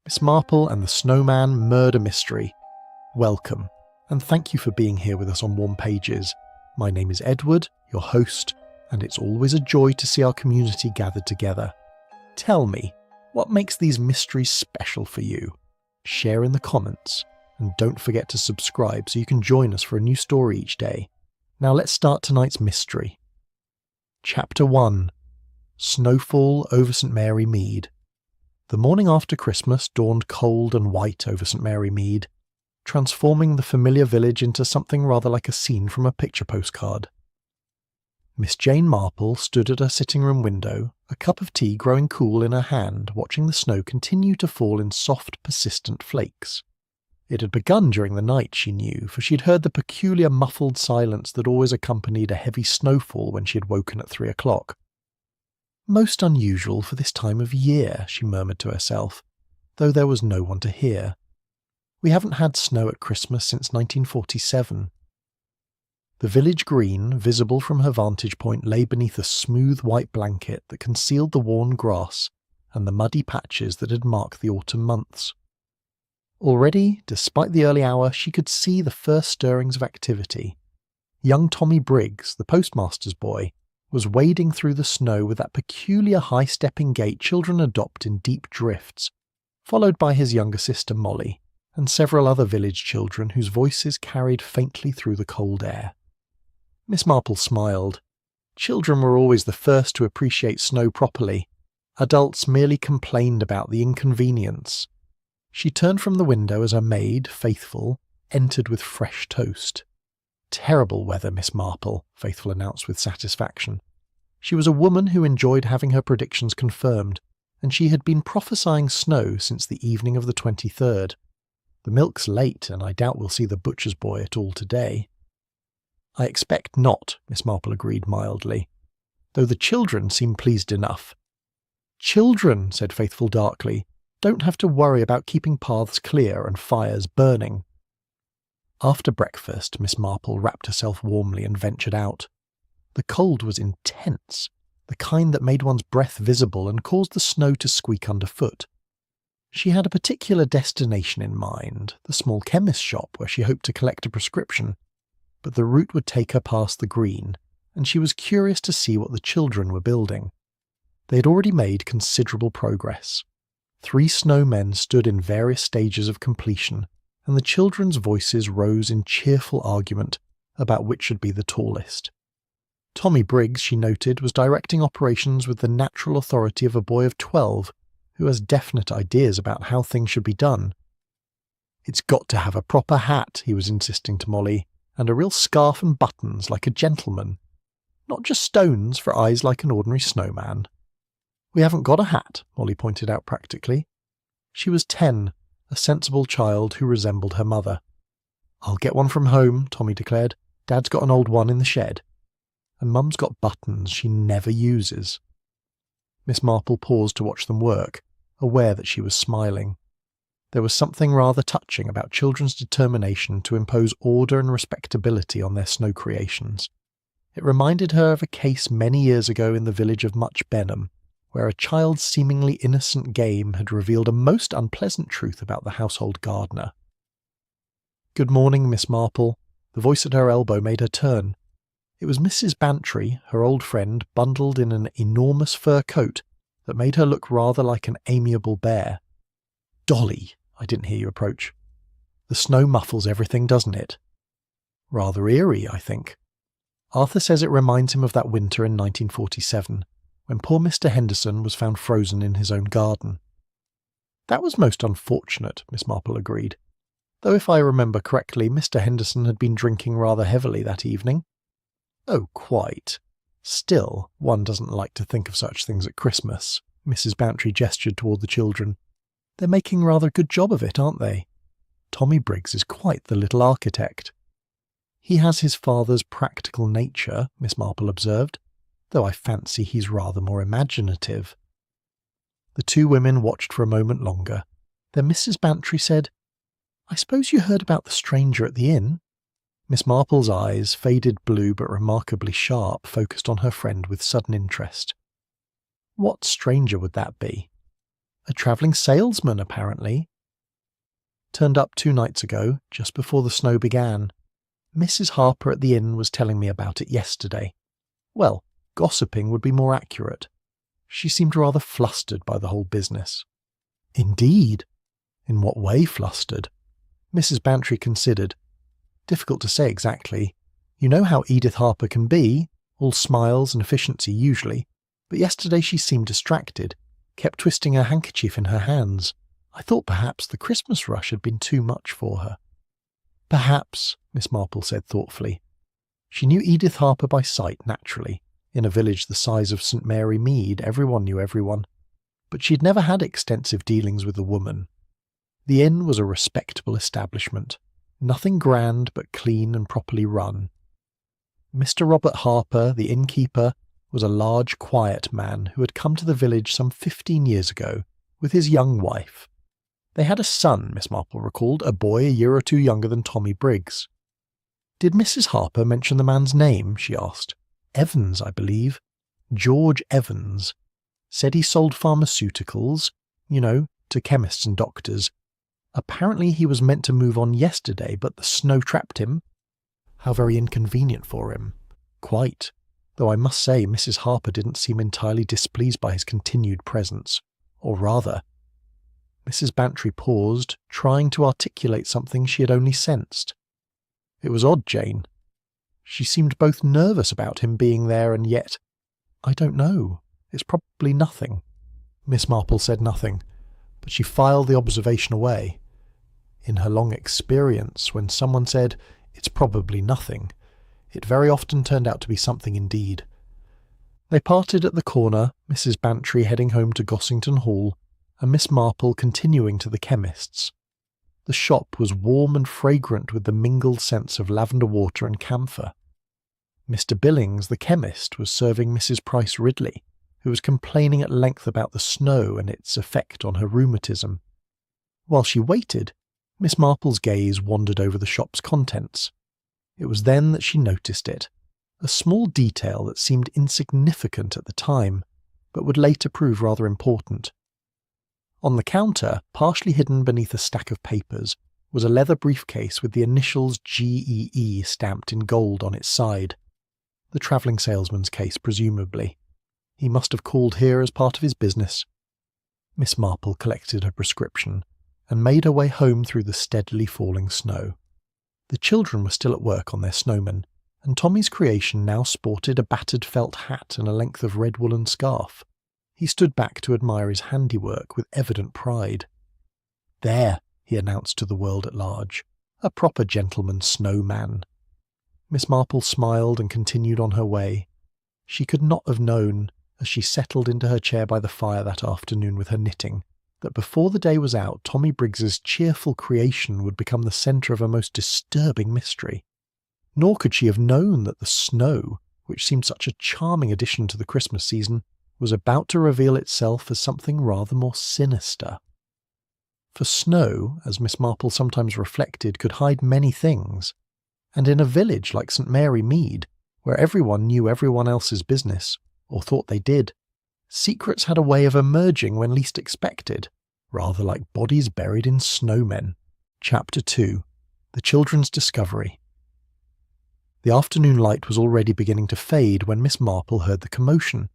Miss Marple and the Snowman Murder Mystery. Welcome, and thank you for being here with us on Warm Pages. My name is Edward, your host, and it's always a joy to see our community gathered together. Tell me, what makes these mysteries special for you? Share in the comments, and don't forget to subscribe so you can join us for a new story each day. Now let's start tonight's mystery. Chapter 1. Snowfall over St Mary Mead. The morning after Christmas dawned cold and white over St Mary Mead, transforming the familiar village into something rather like a scene from a picture postcard. Miss Jane Marple stood at her sitting-room window, a cup of tea growing cool in her hand, watching the snow continue to fall in soft, persistent flakes. It had begun during the night, she knew, for she had heard the peculiar muffled silence that always accompanied a heavy snowfall when she had woken at 3 o'clock. Most unusual for this time of year, she murmured to herself, though there was no one to hear. We haven't had snow at Christmas since 1947. The village green, visible from her vantage point, lay beneath a smooth white blanket that concealed the worn grass and the muddy patches that had marked the autumn months. Already, despite the early hour, she could see the first stirrings of activity. Young Tommy Briggs, the postmaster's boy, was wading through the snow with that peculiar high-stepping gait children adopt in deep drifts, followed by his younger sister Molly, and several other village children whose voices carried faintly through the cold air. Miss Marple smiled. Children were always the first to appreciate snow properly. Adults merely complained about the inconvenience. She turned from the window as her maid, Faithful, entered with fresh toast. "Terrible weather, Miss Marple," Faithful announced with satisfaction. She was a woman who enjoyed having her predictions confirmed, and she had been prophesying snow since the evening of the 23rd. "The milk's late, and I doubt we'll see the butcher's boy at all today." "I expect not," Miss Marple agreed mildly, though the children seemed pleased enough. "Children," said Faithful darkly, "don't have to worry about keeping paths clear and fires burning." After breakfast, Miss Marple wrapped herself warmly and ventured out. The cold was intense, the kind that made one's breath visible and caused the snow to squeak underfoot. She had a particular destination in mind, the small chemist shop where she hoped to collect a prescription, but the route would take her past the green, and she was curious to see what the children were building. They had already made considerable progress. 3 snowmen stood in various stages of completion, and the children's voices rose in cheerful argument about which should be the tallest. Tommy Briggs, she noted, was directing operations with the natural authority of a boy of 12 who has definite ideas about how things should be done. "It's got to have a proper hat," he was insisting to Molly, "and a real scarf and buttons like a gentleman. Not just stones for eyes like an ordinary snowman." "We haven't got a hat," Molly pointed out practically. She was 10, a sensible child who resembled her mother. "I'll get one from home," Tommy declared. "Dad's got an old one in the shed. And Mum's got buttons she never uses." Miss Marple paused to watch them work, aware that she was smiling. There was something rather touching about children's determination to impose order and respectability on their snow creations. It reminded her of a case many years ago in the village of Much Benham, where a child's seemingly innocent game had revealed a most unpleasant truth about the household gardener. "Good morning, Miss Marple." The voice at her elbow made her turn. It was Mrs. Bantry, her old friend, bundled in an enormous fur coat that made her look rather like an amiable bear. "Dolly, I didn't hear you approach. The snow muffles everything, doesn't it?" "Rather eerie, I think. Arthur says it reminds him of that winter in 1947, when poor Mr. Henderson was found frozen in his own garden." "That was most unfortunate," Miss Marple agreed, though if I remember correctly, Mr. Henderson had been drinking rather heavily that evening. "Oh, quite. Still, one doesn't like to think of such things at Christmas." Mrs. Bantry gestured toward the children. "They're making rather a good job of it, aren't they? Tommy Briggs is quite the little architect." "He has his father's practical nature," Miss Marple observed, "though I fancy he's rather more imaginative." The 2 women watched for a moment longer. Then Mrs. Bantry said, "I suppose you heard about the stranger at the inn?" Miss Marple's eyes, faded blue but remarkably sharp, focused on her friend with sudden interest. "What stranger would that be?" A travelling salesman, apparently. Turned up 2 nights ago, just before the snow began. Mrs. Harper at the inn was telling me about it yesterday. Well, gossiping would be more accurate. She seemed rather flustered by the whole business. Indeed? In what way flustered? Mrs. Bantry considered. Difficult to say exactly. You know how Edith Harper can be, all smiles and efficiency usually, but yesterday she seemed distracted, kept twisting her handkerchief in her hands. I thought perhaps the Christmas rush had been too much for her. Perhaps, Miss Marple said thoughtfully. She knew Edith Harper by sight, naturally. In a village the size of St. Mary Mead, everyone knew everyone. But she had never had extensive dealings with the woman. The inn was a respectable establishment, nothing grand but clean and properly run. Mr. Robert Harper, the innkeeper, was a large, quiet man who had come to the village some 15 years ago with his young wife. They had a son, Miss Marple recalled, a boy a year or 2 younger than Tommy Briggs. Did Mrs. Harper mention the man's name? She asked. Evans, I believe. George Evans. Said he sold pharmaceuticals, to chemists and doctors. Apparently he was meant to move on yesterday, but the snow trapped him. How very inconvenient for him. Quite. Though I must say Mrs. Harper didn't seem entirely displeased by his continued presence. Or rather, Mrs. Bantry paused, trying to articulate something she had only sensed. It was odd, Jane. She seemed both nervous about him being there and yet, I don't know, it's probably nothing. Miss Marple said nothing, but she filed the observation away. In her long experience, when someone said, it's probably nothing, it very often turned out to be something indeed. They parted at the corner, Mrs. Bantry heading home to Gossington Hall, and Miss Marple continuing to the chemist's. The shop was warm and fragrant with the mingled scents of lavender water and camphor. Mr. Billings, the chemist, was serving Mrs. Price Ridley, who was complaining at length about the snow and its effect on her rheumatism. While she waited, Miss Marple's gaze wandered over the shop's contents. It was then that she noticed it, a small detail that seemed insignificant at the time, but would later prove rather important. On the counter, partially hidden beneath a stack of papers, was a leather briefcase with the initials GEE stamped in gold on its side. The travelling salesman's case, presumably. He must have called here as part of his business. Miss Marple collected her prescription and made her way home through the steadily falling snow. The children were still at work on their snowman, and Tommy's creation now sported a battered felt hat and a length of red woolen scarf. He stood back to admire his handiwork with evident pride. There, he announced to the world at large, a proper gentleman's snowman. Miss Marple smiled and continued on her way. She could not have known, as she settled into her chair by the fire that afternoon with her knitting, that before the day was out Tommy Briggs's cheerful creation would become the centre of a most disturbing mystery. Nor could she have known that the snow, which seemed such a charming addition to the Christmas season, was about to reveal itself as something rather more sinister. For snow, as Miss Marple sometimes reflected, could hide many things, and in a village like St. Mary Mead, where everyone knew everyone else's business, or thought they did, secrets had a way of emerging when least expected, rather like bodies buried in snowmen. Chapter 2. The Children's Discovery. The afternoon light was already beginning to fade when Miss Marple heard the commotion.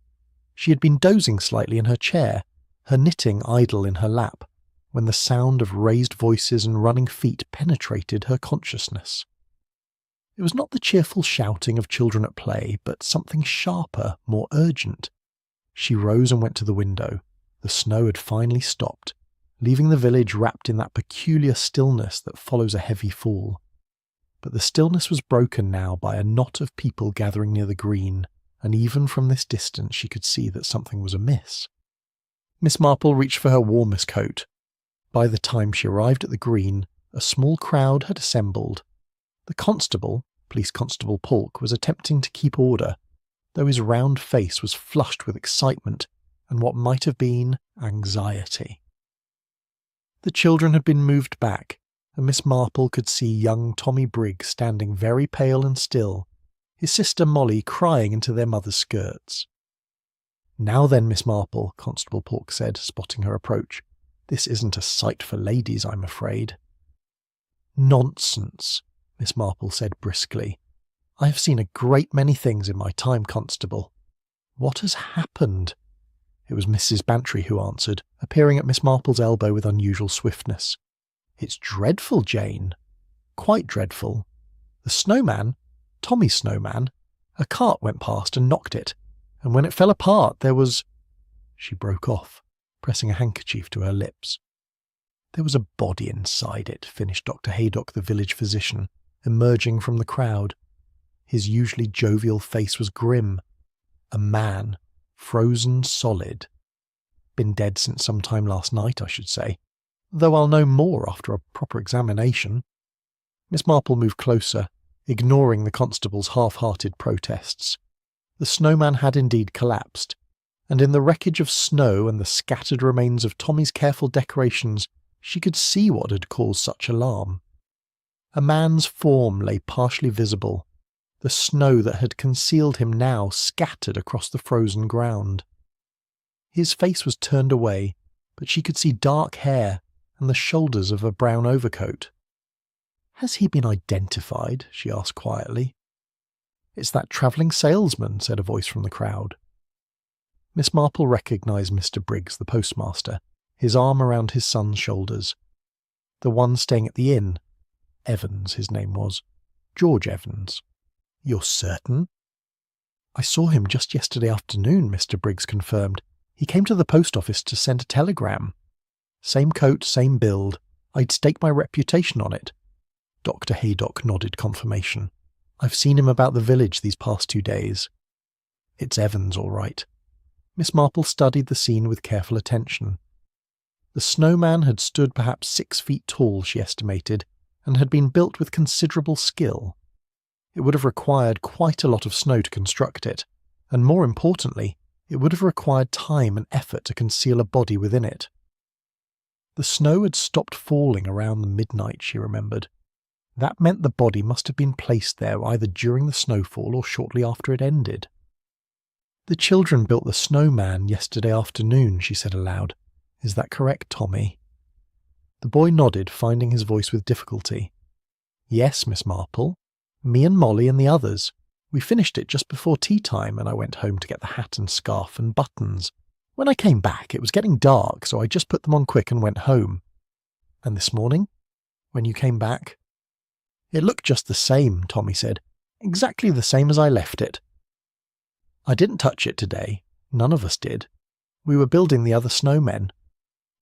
She had been dozing slightly in her chair, her knitting idle in her lap, when the sound of raised voices and running feet penetrated her consciousness. It was not the cheerful shouting of children at play, but something sharper, more urgent. She rose and went to the window. The snow had finally stopped, leaving the village wrapped in that peculiar stillness that follows a heavy fall. But the stillness was broken now by a knot of people gathering near the green, and even from this distance she could see that something was amiss. Miss Marple reached for her warmest coat. By the time she arrived at the green, a small crowd had assembled. The constable, Police Constable Polk, was attempting to keep order, though his round face was flushed with excitement and what might have been anxiety. The children had been moved back, and Miss Marple could see young Tommy Briggs standing very pale and still, his sister Molly crying into their mother's skirts. "Now then, Miss Marple," Constable Polk said, spotting her approach, This isn't a sight for ladies, I'm afraid." "Nonsense," Miss Marple said briskly. "I have seen a great many things in my time, Constable. What has happened?" It was Mrs. Bantry who answered, appearing at Miss Marple's elbow with unusual swiftness. "It's dreadful, Jane. Quite dreadful. The snowman, Tommy's snowman, a cart went past and knocked it, and when it fell apart there was—" She broke off, pressing a handkerchief to her lips. "There was a body inside it," finished Dr. Haydock, the village physician, emerging from the crowd. His usually jovial face was grim. A man, frozen solid. Been dead since some time last night, I should say, though I'll know more after a proper examination. Miss Marple moved closer, ignoring the constable's half-hearted protests. The snowman had indeed collapsed, and in the wreckage of snow and the scattered remains of Tommy's careful decorations, she could see what had caused such alarm. A man's form lay partially visible, the snow that had concealed him now scattered across the frozen ground. His face was turned away, but she could see dark hair and the shoulders of a brown overcoat. "Has he been identified?" she asked quietly. "It's that travelling salesman," said a voice from the crowd. Miss Marple recognised Mr. Briggs, the postmaster, his arm around his son's shoulders. The one staying at the inn. Evans, his name was. George Evans. "You're certain?" "I saw him just yesterday afternoon," Mr. Briggs confirmed. "He came to the post office to send a telegram. Same coat, same build. I'd stake my reputation on it." Dr. Haydock nodded confirmation. "I've seen him about the village these past 2 days. It's Evans, all right." Miss Marple studied the scene with careful attention. The snowman had stood perhaps 6 feet tall, she estimated, and had been built with considerable skill. It would have required quite a lot of snow to construct it, and more importantly, it would have required time and effort to conceal a body within it. The snow had stopped falling around the midnight, she remembered. That meant the body must have been placed there either during the snowfall or shortly after it ended. "The children built the snowman yesterday afternoon," she said aloud. "Is that correct, Tommy?" The boy nodded, finding his voice with difficulty. "Yes, Miss Marple. Me and Molly and the others. We finished it just before tea time, and I went home to get the hat and scarf and buttons. When I came back, it was getting dark, so I just put them on quick and went home." "And this morning, when you came back?" "It looked just the same," Tommy said. "Exactly the same as I left it. I didn't touch it today. None of us did. We were building the other snowmen."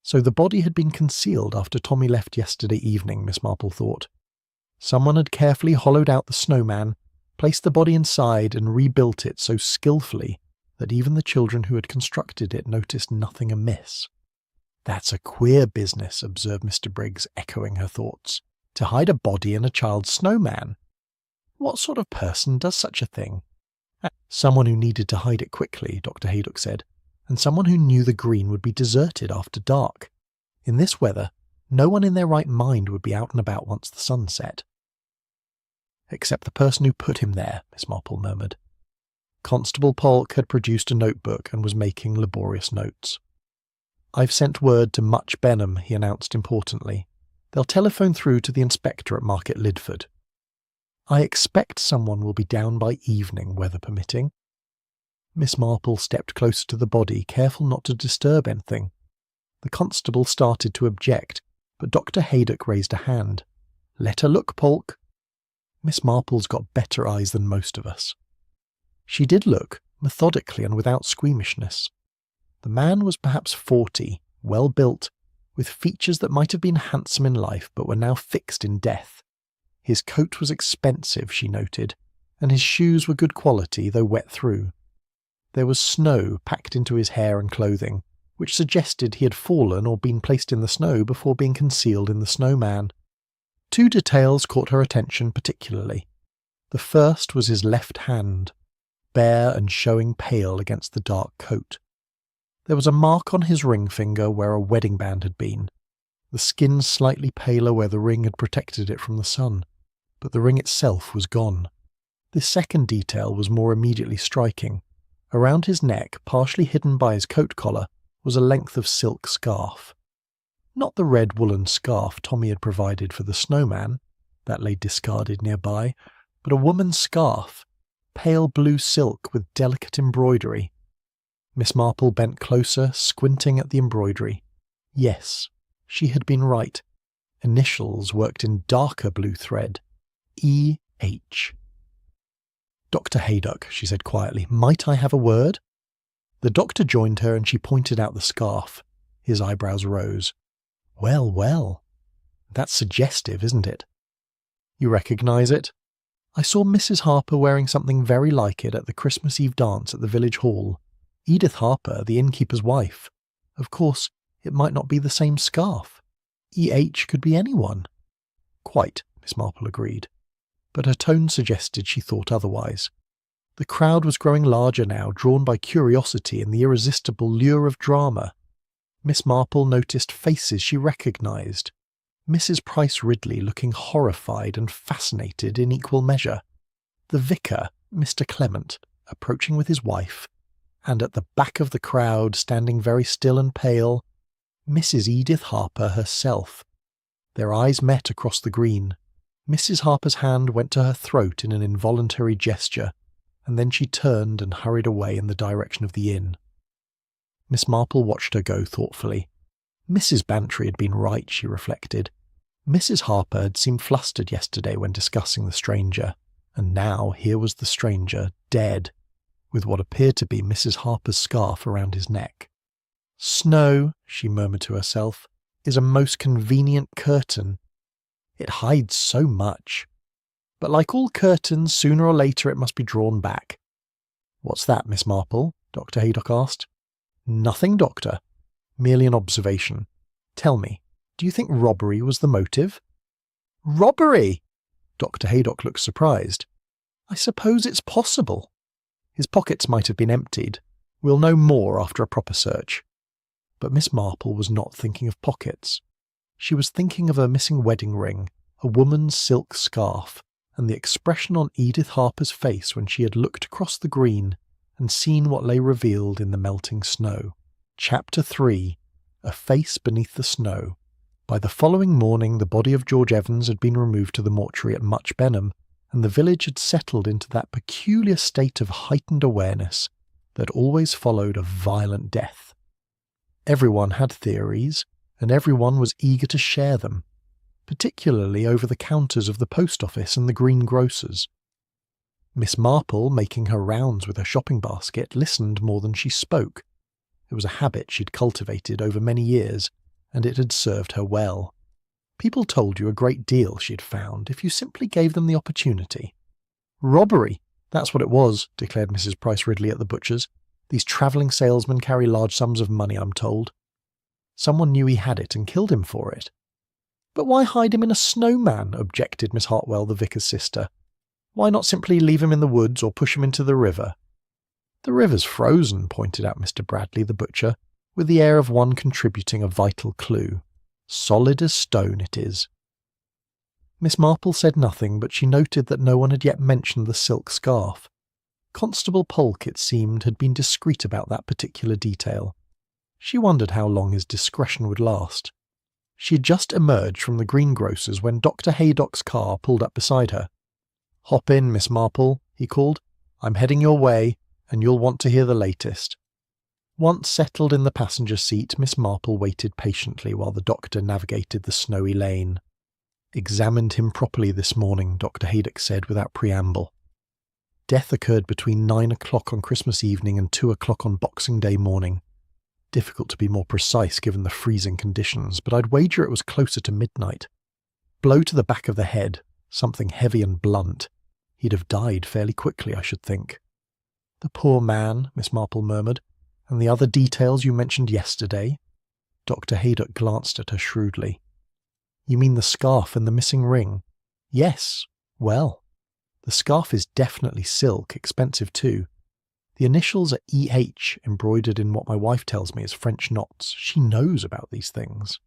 So the body had been concealed after Tommy left yesterday evening, Miss Marple thought. Someone had carefully hollowed out the snowman, placed the body inside and rebuilt it so skillfully that even the children who had constructed it noticed nothing amiss. "That's a queer business," observed Mr. Briggs, echoing her thoughts. "To hide a body in a child's snowman. What sort of person does such a thing?" "Someone who needed to hide it quickly," Dr. Haydock said, "and someone who knew the green would be deserted after dark. In this weather, no one in their right mind would be out and about once the sun set." "Except the person who put him there," Miss Marple murmured. Constable Polk had produced a notebook and was making laborious notes. "I've sent word to Much Benham," he announced importantly. "They'll telephone through to the inspector at Market Lidford. I expect someone will be down by evening, weather permitting." Miss Marple stepped closer to the body, careful not to disturb anything. The constable started to object, but Dr. Haydock raised a hand. "Let her look, Polk." Miss Marple's got better eyes than most of us. She did look, methodically and without squeamishness. The man was perhaps 40, well built, with features that might have been handsome in life but were now fixed in death. His coat was expensive, she noted, and his shoes were good quality, though wet through. There was snow packed into his hair and clothing, which suggested he had fallen or been placed in the snow before being concealed in the snowman. 2 details caught her attention particularly. The first was his left hand, bare and showing pale against the dark coat. There was a mark on his ring finger where a wedding band had been, the skin slightly paler where the ring had protected it from the sun, but the ring itself was gone. This second detail was more immediately striking. Around his neck, partially hidden by his coat collar, was a length of silk scarf. Not the red woolen scarf Tommy had provided for the Snowman, that lay discarded nearby, but a woman's scarf, pale blue silk with delicate embroidery. Miss Marple bent closer, squinting at the embroidery. Yes, she had been right. Initials worked in darker blue thread. E.H. "Dr. Haydock," she said quietly, "might I have a word?" The doctor joined her and she pointed out the scarf. His eyebrows rose. "Well, well. That's suggestive, isn't it?" "You recognise it?" "I saw Mrs. Harper wearing something very like it at the Christmas Eve dance at the village hall. Edith Harper, the innkeeper's wife. Of course, it might not be the same scarf. E.H. could be anyone." "Quite," Miss Marple agreed. But her tone suggested she thought otherwise. The crowd was growing larger now, drawn by curiosity and the irresistible lure of drama. Miss Marple noticed faces she recognised. Mrs. Price Ridley looking horrified and fascinated in equal measure. The vicar, Mr. Clement, approaching with his wife. And at the back of the crowd, standing very still and pale, Mrs. Edith Harper herself. Their eyes met across the green. Mrs. Harper's hand went to her throat in an involuntary gesture, and then she turned and hurried away in the direction of the inn. Miss Marple watched her go thoughtfully. Mrs. Bantry had been right, she reflected. Mrs. Harper had seemed flustered yesterday when discussing the stranger, and now here was the stranger, dead, with what appeared to be Mrs. Harper's scarf around his neck. "Snow," she murmured to herself, "is a most convenient curtain. It hides so much. But like all curtains, sooner or later it must be drawn back." "What's that, Miss Marple?" Dr. Haydock asked. "Nothing, Doctor. Merely an observation. Tell me, do you think robbery was the motive?" "Robbery?" Dr. Haydock looked surprised. "I suppose it's possible. His pockets might have been emptied. We'll know more after a proper search." But Miss Marple was not thinking of pockets. She was thinking of her missing wedding ring, a woman's silk scarf, and the expression on Edith Harper's face when she had looked across the green and seen what lay revealed in the melting snow. Chapter 3. A Face Beneath the Snow. By the following morning the body of George Evans had been removed to the mortuary at Much Benham, and the village had settled into that peculiar state of heightened awareness that always followed a violent death. Everyone had theories, and everyone was eager to share them, particularly over the counters of the post office and the greengrocer's. Miss Marple, making her rounds with her shopping basket, listened more than she spoke. It was a habit she'd cultivated over many years, and it had served her well. People told you a great deal, she had found, if you simply gave them the opportunity. "Robbery, that's what it was," declared Mrs. Price Ridley at the butcher's. "These travelling salesmen carry large sums of money, I'm told. Someone knew he had it and killed him for it." "But why hide him in a snowman?" objected Miss Hartwell, the vicar's sister. "Why not simply leave him in the woods or push him into the river?" "The river's frozen," pointed out Mr. Bradley, the butcher, with the air of one contributing a vital clue. "Solid as stone it is." Miss Marple said nothing, but she noted that no one had yet mentioned the silk scarf. Constable Polk, it seemed, had been discreet about that particular detail. She wondered how long his discretion would last. She had just emerged from the greengrocer's when Dr. Haydock's car pulled up beside her. "Hop in, Miss Marple," he called. "I'm heading your way, and you'll want to hear the latest." Once settled in the passenger seat, Miss Marple waited patiently while the doctor navigated the snowy lane. "Examined him properly this morning," Dr. Haydock said without preamble. "Death occurred between 9 o'clock on Christmas evening and 2 o'clock on Boxing Day morning. Difficult to be more precise given the freezing conditions, but I'd wager it was closer to midnight. Blow to the back of the head, something heavy and blunt. He'd have died fairly quickly, I should think." "The poor man," Miss Marple murmured. "And the other details you mentioned yesterday?" Dr. Haydock glanced at her shrewdly. "You mean the scarf and the missing ring?" "Yes. Well, the scarf is definitely silk, expensive too. The initials are E.H. embroidered in what my wife tells me is French knots. She knows about these things."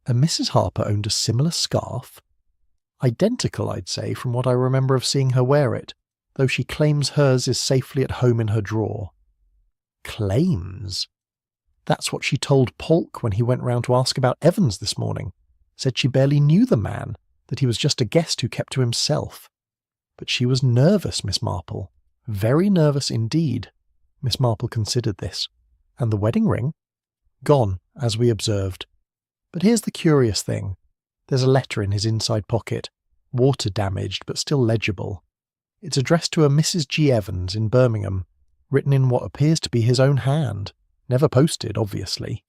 "And Mrs. Harper owned a similar scarf?" "Identical, I'd say, from what I remember of seeing her wear it, though she claims hers is safely at home in her drawer." "Claims?" That's what she told Polk when he went round to ask about Evans this morning. Said she barely knew the man, that he was just a guest who kept to himself. But she was nervous, Miss Marple. Very nervous indeed. Miss Marple considered this. And the wedding ring? Gone, as we observed. But here's the curious thing. There's a letter in his inside pocket, water damaged but still legible. It's addressed to a Mrs. G. Evans in Birmingham, written in what appears to be his own hand, never posted, obviously.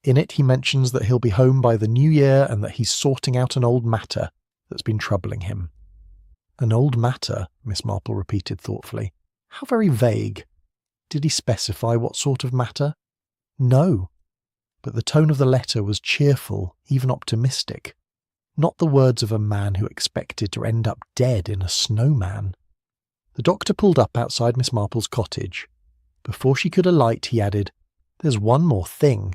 In it he mentions that he'll be home by the new year and that he's sorting out an old matter that's been troubling him. An old matter, Miss Marple repeated thoughtfully. How very vague. Did he specify what sort of matter? No. But the tone of the letter was cheerful, even optimistic. Not the words of a man who expected to end up dead in a snowman. The doctor pulled up outside Miss Marple's cottage. Before she could alight, he added, "There's one more thing.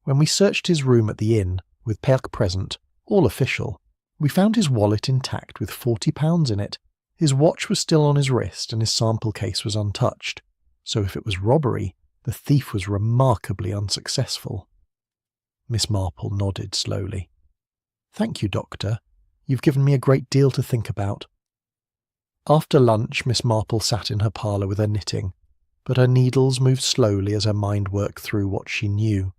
When we searched his room at the inn, with Perk present, all official, we found his wallet intact with £40 in it. His watch was still on his wrist and his sample case was untouched. So if it was robbery, the thief was remarkably unsuccessful." Miss Marple nodded slowly. "Thank you, Doctor. You've given me a great deal to think about." After lunch, Miss Marple sat in her parlour with her knitting, but her needles moved slowly as her mind worked through what she knew.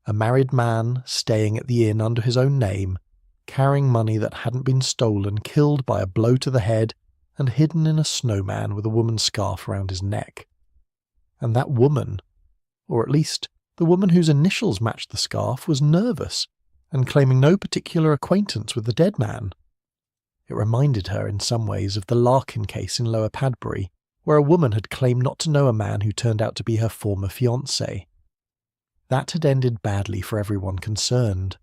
A married man, staying at the inn under his own name, carrying money that hadn't been stolen, killed by a blow to the head, and hidden in a snowman with a woman's scarf round his neck. And that woman, or at least the woman whose initials matched the scarf, was nervous and claiming no particular acquaintance with the dead man. It reminded her in some ways of the Larkin case in Lower Padbury, where a woman had claimed not to know a man who turned out to be her former fiancé. That had ended badly for everyone concerned.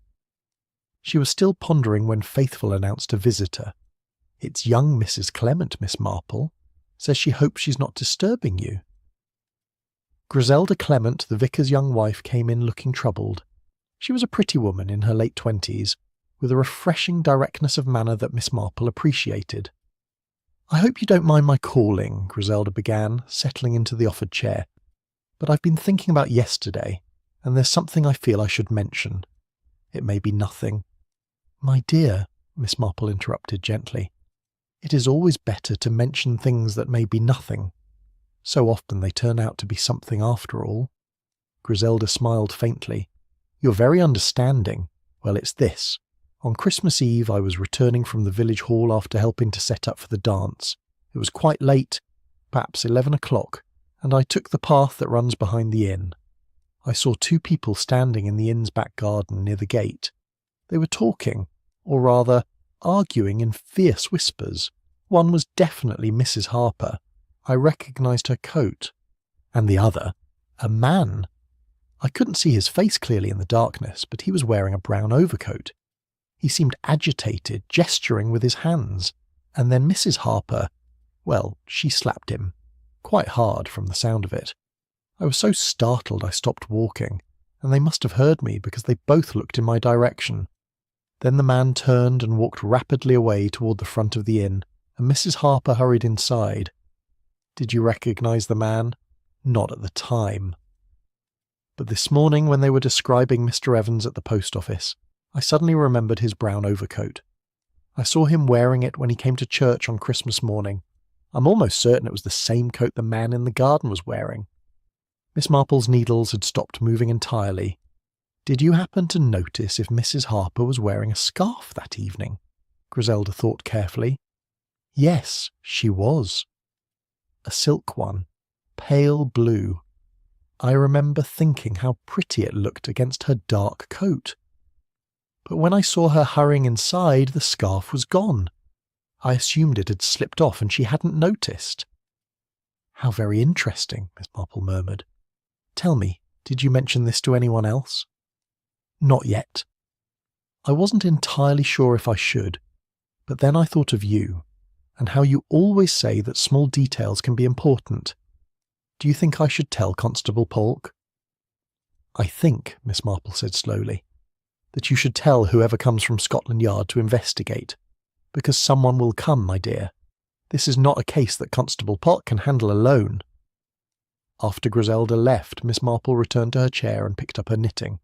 She was still pondering when Faithful announced a visitor. "It's young Mrs. Clement, Miss Marple. Says she hopes she's not disturbing you." Griselda Clement, the vicar's young wife, came in looking troubled. She was a pretty woman in her late 20s, with a refreshing directness of manner that Miss Marple appreciated. "I hope you don't mind my calling," Griselda began, settling into the offered chair. "But I've been thinking about yesterday, and there's something I feel I should mention. It may be nothing." "My dear," Miss Marple interrupted gently, "it is always better to mention things that may be nothing. So often they turn out to be something after all." Griselda smiled faintly. "You're very understanding. Well, it's this. On Christmas Eve I was returning from the village hall after helping to set up for the dance. It was quite late, perhaps 11 o'clock, and I took the path that runs behind the inn. I saw two people standing in the inn's back garden near the gate. They were talking, or rather, arguing in fierce whispers. One was definitely Mrs. Harper. I recognised her coat. And the other, a man. I couldn't see his face clearly in the darkness, but he was wearing a brown overcoat. He seemed agitated, gesturing with his hands. And then Mrs. Harper, well, she slapped him. Quite hard from the sound of it. I was so startled I stopped walking, and they must have heard me because they both looked in my direction. Then the man turned and walked rapidly away toward the front of the inn, and Mrs. Harper hurried inside. Did you recognise the man? Not at the time. But this morning when they were describing Mr. Evans at the post office, I suddenly remembered his brown overcoat. I saw him wearing it when he came to church on Christmas morning. I'm almost certain it was the same coat the man in the garden was wearing. Miss Marple's needles had stopped moving entirely. Did you happen to notice if Mrs. Harper was wearing a scarf that evening? Griselda thought carefully. Yes, she was. A silk one, pale blue. I remember thinking how pretty it looked against her dark coat. But when I saw her hurrying inside, the scarf was gone. I assumed it had slipped off and she hadn't noticed. How very interesting, Miss Marple murmured. Tell me, did you mention this to anyone else? Not yet. I wasn't entirely sure if I should, but then I thought of you, and how you always say that small details can be important. Do you think I should tell Constable Polk? I think, Miss Marple said slowly, that you should tell whoever comes from Scotland Yard to investigate, because someone will come, my dear. This is not a case that Constable Polk can handle alone. After Griselda left, Miss Marple returned to her chair and picked up her knitting,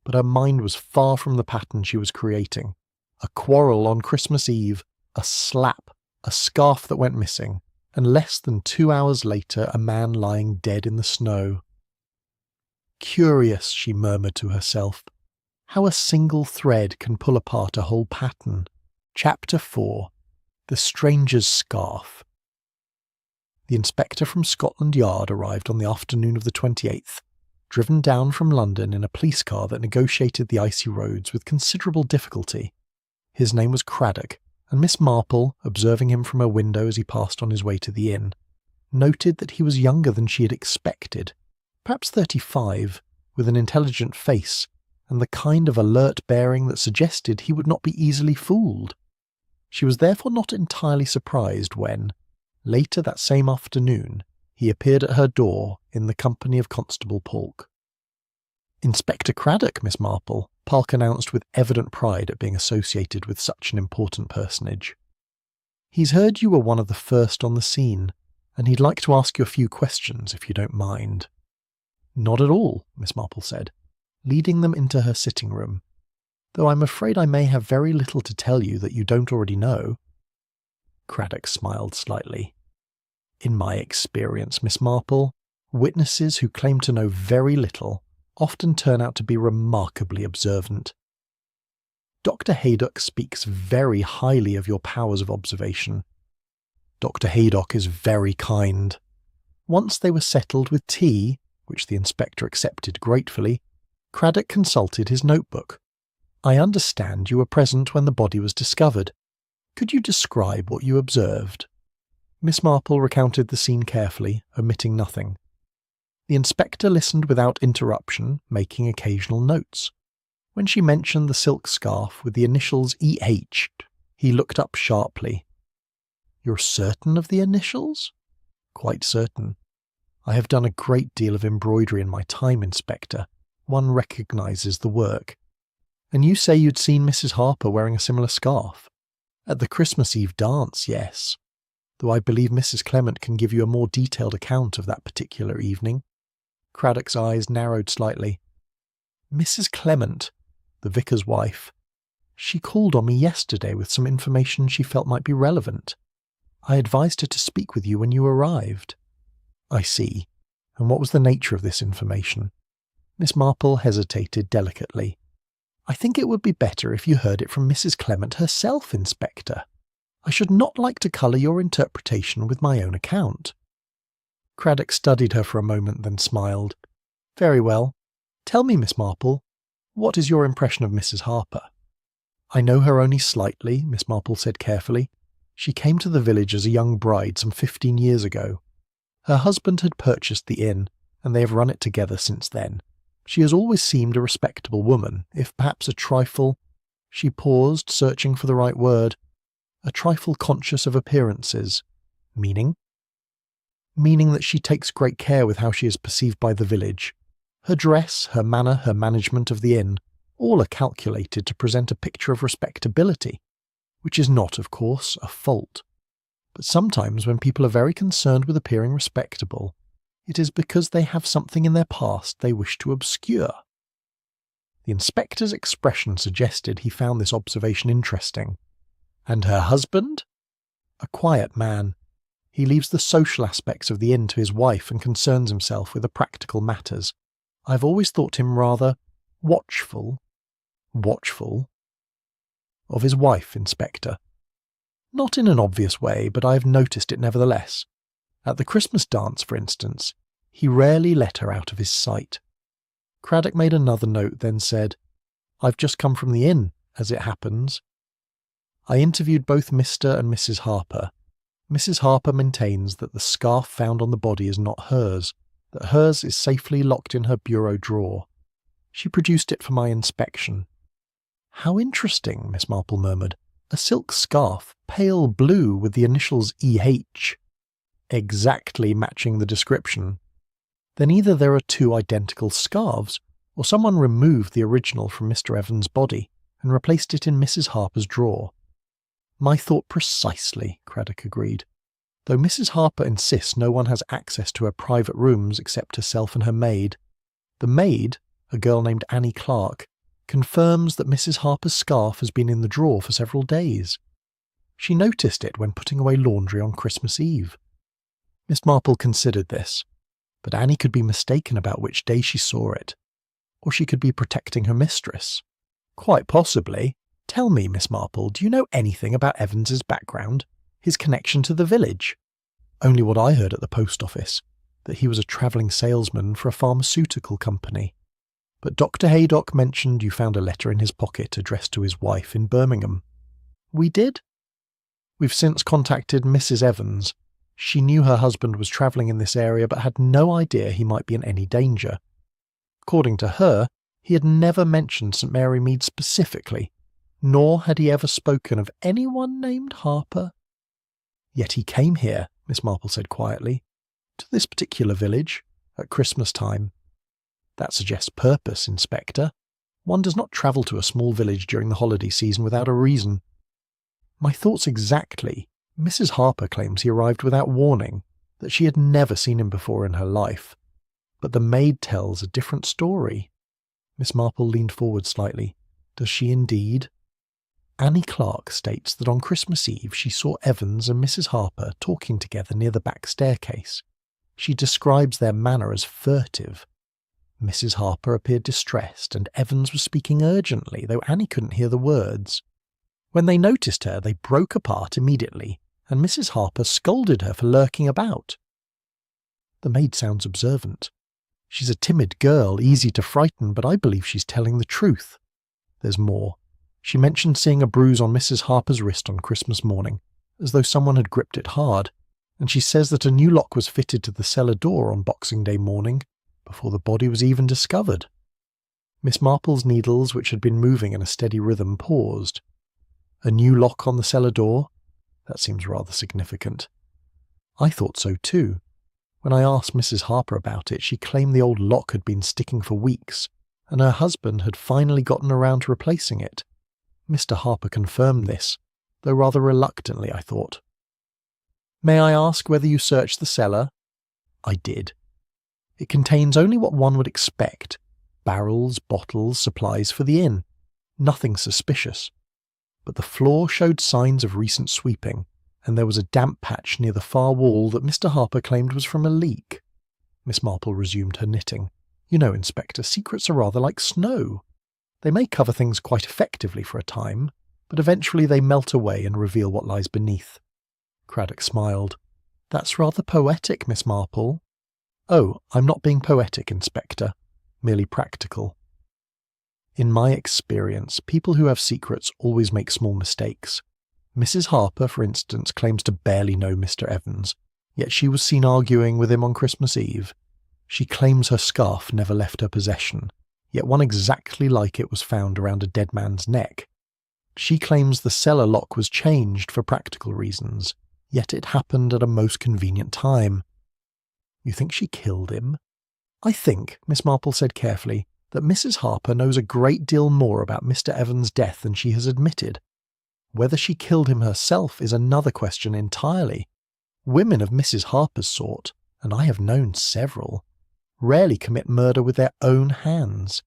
but her mind was far from the pattern she was creating. A quarrel on Christmas Eve, a slap, a scarf that went missing, and less than 2 hours later a man lying dead in the snow. Curious, she murmured to herself, how a single thread can pull apart a whole pattern. Chapter 4. The Stranger's Scarf. The inspector from Scotland Yard arrived on the afternoon of the 28th, driven down from London in a police car that negotiated the icy roads with considerable difficulty. His name was Craddock, and Miss Marple, observing him from her window as he passed on his way to the inn, noted that he was younger than she had expected, perhaps 35, with an intelligent face, and the kind of alert bearing that suggested he would not be easily fooled. She was therefore not entirely surprised when, later that same afternoon, he appeared at her door in the company of Constable Polk. "Inspector Craddock, Miss Marple," Polk announced with evident pride at being associated with such an important personage. "He's heard you were one of the first on the scene, and he'd like to ask you a few questions, if you don't mind." "Not at all," Miss Marple said, leading them into her sitting room, "though I'm afraid I may have very little to tell you that you don't already know." Craddock smiled slightly. "In my experience, Miss Marple, witnesses who claim to know very little often turn out to be remarkably observant. Dr. Haydock speaks very highly of your powers of observation. Dr. Haydock is very kind." Once they were settled with tea, which the inspector accepted gratefully, Craddock consulted his notebook. "I understand you were present when the body was discovered. Could you describe what you observed?" Miss Marple recounted the scene carefully, omitting nothing. The inspector listened without interruption, making occasional notes. When she mentioned the silk scarf with the initials E.H., he looked up sharply. "You're certain of the initials?" "Quite certain. I have done a great deal of embroidery in my time, Inspector. One recognises the work. And you say you'd seen Mrs. Harper wearing a similar scarf?" "At the Christmas Eve dance, yes. Though I believe Mrs. Clement can give you a more detailed account of that particular evening." Craddock's eyes narrowed slightly. "Mrs. Clement, the vicar's wife, she called on me yesterday with some information she felt might be relevant. I advised her to speak with you when you arrived." "I see. And what was the nature of this information?" Miss Marple hesitated delicately. "I think it would be better if you heard it from Mrs. Clement herself, Inspector. I should not like to colour your interpretation with my own account." Craddock studied her for a moment, then smiled. "Very well. Tell me, Miss Marple, what is your impression of Mrs. Harper?" "I know her only slightly," Miss Marple said carefully. "She came to the village as a young bride some 15 years ago. Her husband had purchased the inn, and they have run it together since then. She has always seemed a respectable woman, if perhaps a trifle—" She paused, searching for the right word. "A trifle conscious of appearances." "Meaning?" "Meaning that she takes great care with how she is perceived by the village. Her dress, her manner, her management of the inn, all are calculated to present a picture of respectability, which is not, of course, a fault. But sometimes when people are very concerned with appearing respectable, it is because they have something in their past they wish to obscure." The inspector's expression suggested he found this observation interesting. "And her husband?" "A quiet man. He leaves the social aspects of the inn to his wife and concerns himself with the practical matters. I've always thought him rather watchful." "Watchful?" "Of his wife, Inspector. Not in an obvious way, but I have noticed it nevertheless. At the Christmas dance, for instance, he rarely let her out of his sight." Craddock made another note, then said, "I've just come from the inn, as it happens. I interviewed both Mr. and Mrs. Harper. Mrs. Harper maintains that the scarf found on the body is not hers, that hers is safely locked in her bureau drawer. She produced it for my inspection." "How interesting," Miss Marple murmured. "A silk scarf, pale blue with the initials E.H. "Exactly matching the description." "Then either there are two identical scarves, or someone removed the original from Mr. Evans' body and replaced it in Mrs. Harper's drawer." "My thought precisely," Craddock agreed. Though Mrs. Harper insists no one has access to her private rooms except herself and her maid, the maid, a girl named Annie Clark, confirms that Mrs. Harper's scarf has been in the drawer for several days. She noticed it when putting away laundry on Christmas Eve. Miss Marple considered this, but Annie could be mistaken about which day she saw it, or she could be protecting her mistress. Quite possibly. Tell me, Miss Marple, do you know anything about Evans's background, his connection to the village? Only what I heard at the post office, that he was a travelling salesman for a pharmaceutical company. But Dr. Haydock mentioned you found a letter in his pocket addressed to his wife in Birmingham. We did? We've since contacted Mrs. Evans. She knew her husband was travelling in this area but had no idea he might be in any danger. According to her, he had never mentioned St. Mary Mead specifically, nor had he ever spoken of anyone named Harper. Yet he came here, Miss Marple said quietly, to this particular village, at Christmas time. That suggests purpose, Inspector. One does not travel to a small village during the holiday season without a reason. My thoughts exactly. Mrs. Harper claims he arrived without warning, that she had never seen him before in her life. But the maid tells a different story. Miss Marple leaned forward slightly. Does she indeed? Annie Clark states that on Christmas Eve she saw Evans and Mrs. Harper talking together near the back staircase. She describes their manner as furtive. Mrs. Harper appeared distressed, and Evans was speaking urgently, though Annie couldn't hear the words. When they noticed her, they broke apart immediately, and Mrs. Harper scolded her for lurking about. The maid sounds observant. She's a timid girl, easy to frighten, but I believe she's telling the truth. There's more. She mentioned seeing a bruise on Mrs. Harper's wrist on Christmas morning, as though someone had gripped it hard, and she says that a new lock was fitted to the cellar door on Boxing Day morning, before the body was even discovered. Miss Marple's needles, which had been moving in a steady rhythm, paused. A new lock on the cellar door? That seems rather significant. I thought so too. When I asked Mrs. Harper about it, she claimed the old lock had been sticking for weeks, and her husband had finally gotten around to replacing it. Mr. Harper confirmed this, though rather reluctantly, I thought. May I ask whether you searched the cellar? I did. It contains only what one would expect: barrels, bottles, supplies for the inn. Nothing suspicious. But the floor showed signs of recent sweeping, and there was a damp patch near the far wall that Mr. Harper claimed was from a leak. Miss Marple resumed her knitting. You know, Inspector, secrets are rather like snow. They may cover things quite effectively for a time, but eventually they melt away and reveal what lies beneath. Craddock smiled. That's rather poetic, Miss Marple. Oh, I'm not being poetic, Inspector. Merely practical. In my experience, people who have secrets always make small mistakes. Mrs. Harper, for instance, claims to barely know Mr. Evans, yet she was seen arguing with him on Christmas Eve. She claims her scarf never left her possession, yet one exactly like it was found around a dead man's neck. She claims the cellar lock was changed for practical reasons, yet it happened at a most convenient time. You think she killed him? I think, Miss Marple said carefully, that Mrs. Harper knows a great deal more about Mr. Evans' death than she has admitted. Whether she killed him herself is another question entirely. Women of Mrs. Harper's sort, and I have known several, rarely commit murder with their own hands.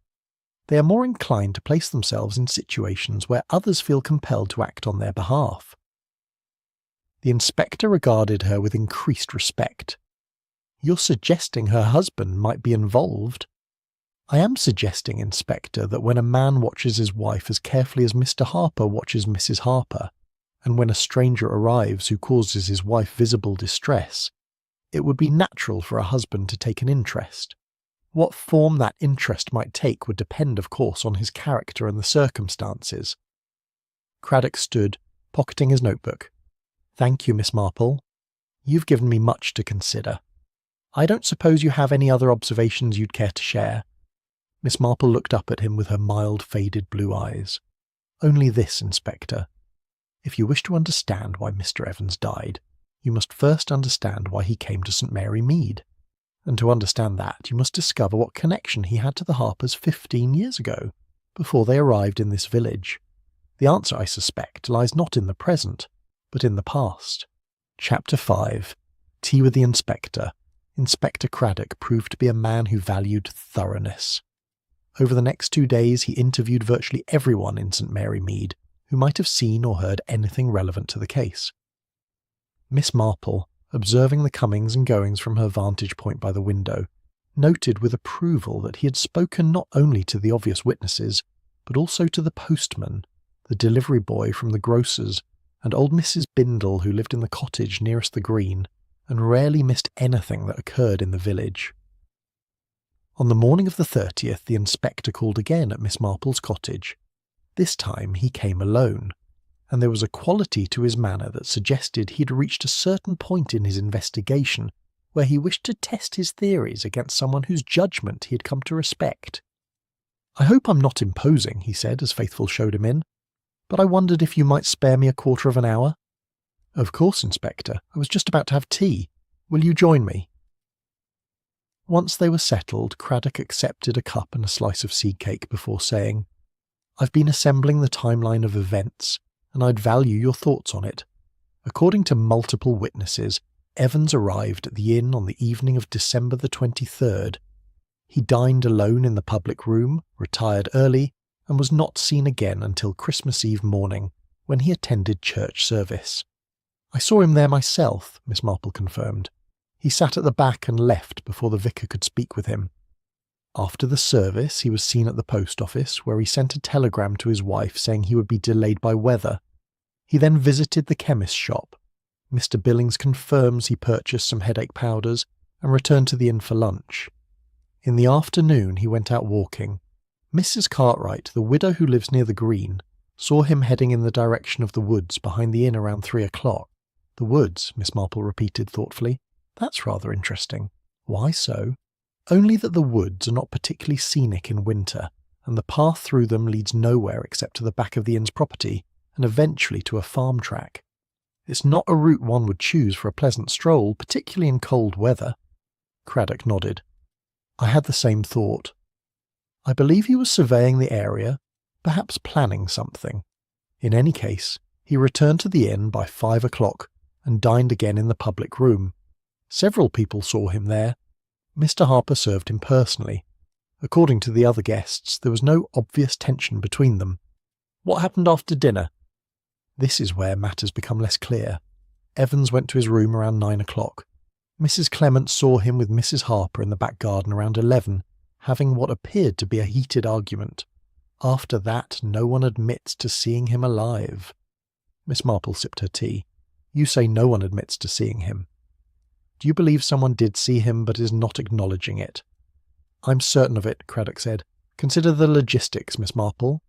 They are more inclined to place themselves in situations where others feel compelled to act on their behalf. The inspector regarded her with increased respect. You're suggesting her husband might be involved? I am suggesting, Inspector, that when a man watches his wife as carefully as Mr. Harper watches Mrs. Harper, and when a stranger arrives who causes his wife visible distress, it would be natural for a husband to take an interest. What form that interest might take would depend, of course, on his character and the circumstances. Craddock stood, pocketing his notebook. Thank you, Miss Marple. You've given me much to consider. I don't suppose you have any other observations you'd care to share? Miss Marple looked up at him with her mild, faded blue eyes. Only this, Inspector. If you wish to understand why Mr. Evans died, you must first understand why he came to St. Mary Mead. And to understand that, you must discover what connection he had to the Harpers 15 years ago, before they arrived in this village. The answer, I suspect, lies not in the present, but in the past. Chapter 5. Tea with the Inspector. Inspector Craddock proved to be a man who valued thoroughness. Over the next 2 days he interviewed virtually everyone in St Mary Mead who might have seen or heard anything relevant to the case. Miss Marple, observing the comings and goings from her vantage point by the window, noted with approval that he had spoken not only to the obvious witnesses, but also to the postman, the delivery boy from the grocer's, and old Mrs. Bindle who lived in the cottage nearest the green, and rarely missed anything that occurred in the village. On the morning of the 30th, the inspector called again at Miss Marple's cottage. This time he came alone, and there was a quality to his manner that suggested he had reached a certain point in his investigation where he wished to test his theories against someone whose judgment he had come to respect. "I hope I'm not imposing," he said as Faithful showed him in, "but I wondered if you might spare me a quarter of an hour." "Of course, Inspector. I was just about to have tea. Will you join me?" Once they were settled, Craddock accepted a cup and a slice of seed cake before saying, "I've been assembling the timeline of events, and I'd value your thoughts on it. According to multiple witnesses, Evans arrived at the inn on the evening of December the 23rd. He dined alone in the public room, retired early, and was not seen again until Christmas Eve morning, when he attended church service. I saw him there myself," Miss Marple confirmed. "He sat at the back and left before the vicar could speak with him. After the service, he was seen at the post office, where he sent a telegram to his wife saying he would be delayed by weather. He then visited the chemist's shop. Mr. Billings confirms he purchased some headache powders and returned to the inn for lunch. In the afternoon, he went out walking. Mrs. Cartwright, the widow who lives near the green, saw him heading in the direction of the woods behind the inn around 3 o'clock. The woods, Miss Marple repeated thoughtfully. That's rather interesting. Why so? Only that the woods are not particularly scenic in winter, and the path through them leads nowhere except to the back of the inn's property, and eventually to a farm track. It's not a route one would choose for a pleasant stroll, particularly in cold weather." Craddock nodded. "I had the same thought. I believe he was surveying the area, perhaps planning something. In any case, he returned to the inn by 5 o'clock and dined again in the public room. Several people saw him there. Mr. Harper served him personally. According to the other guests, there was no obvious tension between them. What happened after dinner?" This is where matters become less clear. Evans went to his room around 9 o'clock. Mrs. Clement saw him with Mrs. Harper in the back garden around 11, having what appeared to be a heated argument. After that, no one admits to seeing him alive. Miss Marple sipped her tea. "You say no one admits to seeing him. Do you believe someone did see him but is not acknowledging it?" "I'm certain of it," Craddock said. "Consider the logistics, Miss Marple.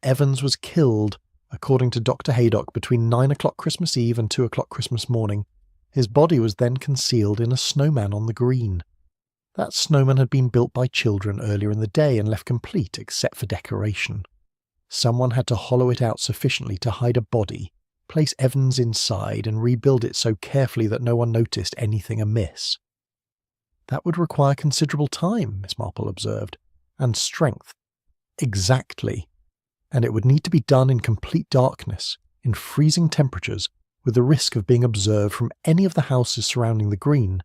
Evans was killed, according to Dr. Haydock, between 9 o'clock Christmas Eve and 2 o'clock Christmas morning. His body was then concealed in a snowman on the green. That snowman had been built by children earlier in the day and left complete except for decoration. Someone had to hollow it out sufficiently to hide a body, place Evans inside, and rebuild it so carefully that no one noticed anything amiss." "That would require considerable time," Miss Marple observed, "and strength." "Exactly. And it would need to be done in complete darkness, in freezing temperatures, with the risk of being observed from any of the houses surrounding the green.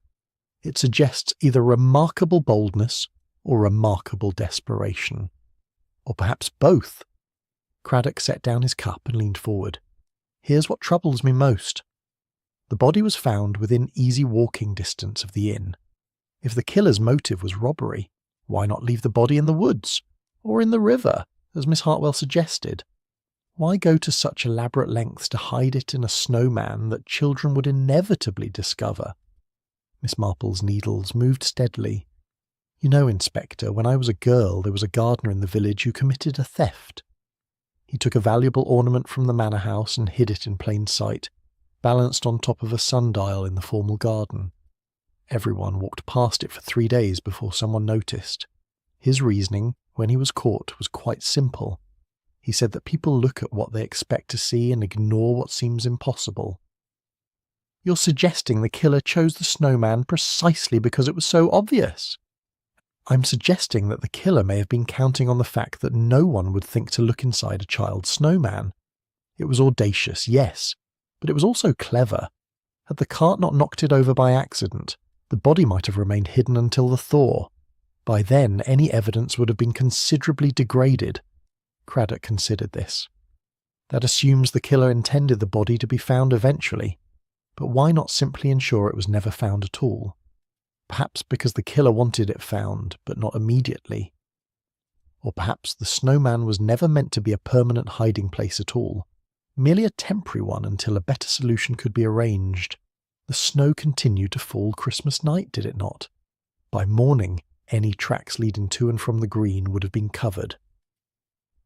It suggests either remarkable boldness or remarkable desperation. Or perhaps both." Craddock set down his cup and leaned forward. "Here's what troubles me most. The body was found within easy walking distance of the inn. If the killer's motive was robbery, why not leave the body in the woods, or in the river, as Miss Hartwell suggested? Why go to such elaborate lengths to hide it in a snowman that children would inevitably discover?" Miss Marple's needles moved steadily. "You know, Inspector, when I was a girl there was a gardener in the village who committed a theft. He took a valuable ornament from the manor house and hid it in plain sight, balanced on top of a sundial in the formal garden. Everyone walked past it for 3 days before someone noticed. His reasoning, when he was caught, was quite simple. He said that people look at what they expect to see and ignore what seems impossible." "You're suggesting the killer chose the snowman precisely because it was so obvious?" "I'm suggesting that the killer may have been counting on the fact that no one would think to look inside a child's snowman. It was audacious, yes, but it was also clever. Had the cart not knocked it over by accident, the body might have remained hidden until the thaw. By then, any evidence would have been considerably degraded. Craddock considered this. That assumes the killer intended the body to be found eventually, but why not simply ensure it was never found at all? Perhaps because the killer wanted it found, but not immediately. Or perhaps the Snowman was never meant to be a permanent hiding place at all, merely a temporary one until a better solution could be arranged. The snow continued to fall Christmas night, did it not? By morning, any tracks leading to and from the green would have been covered.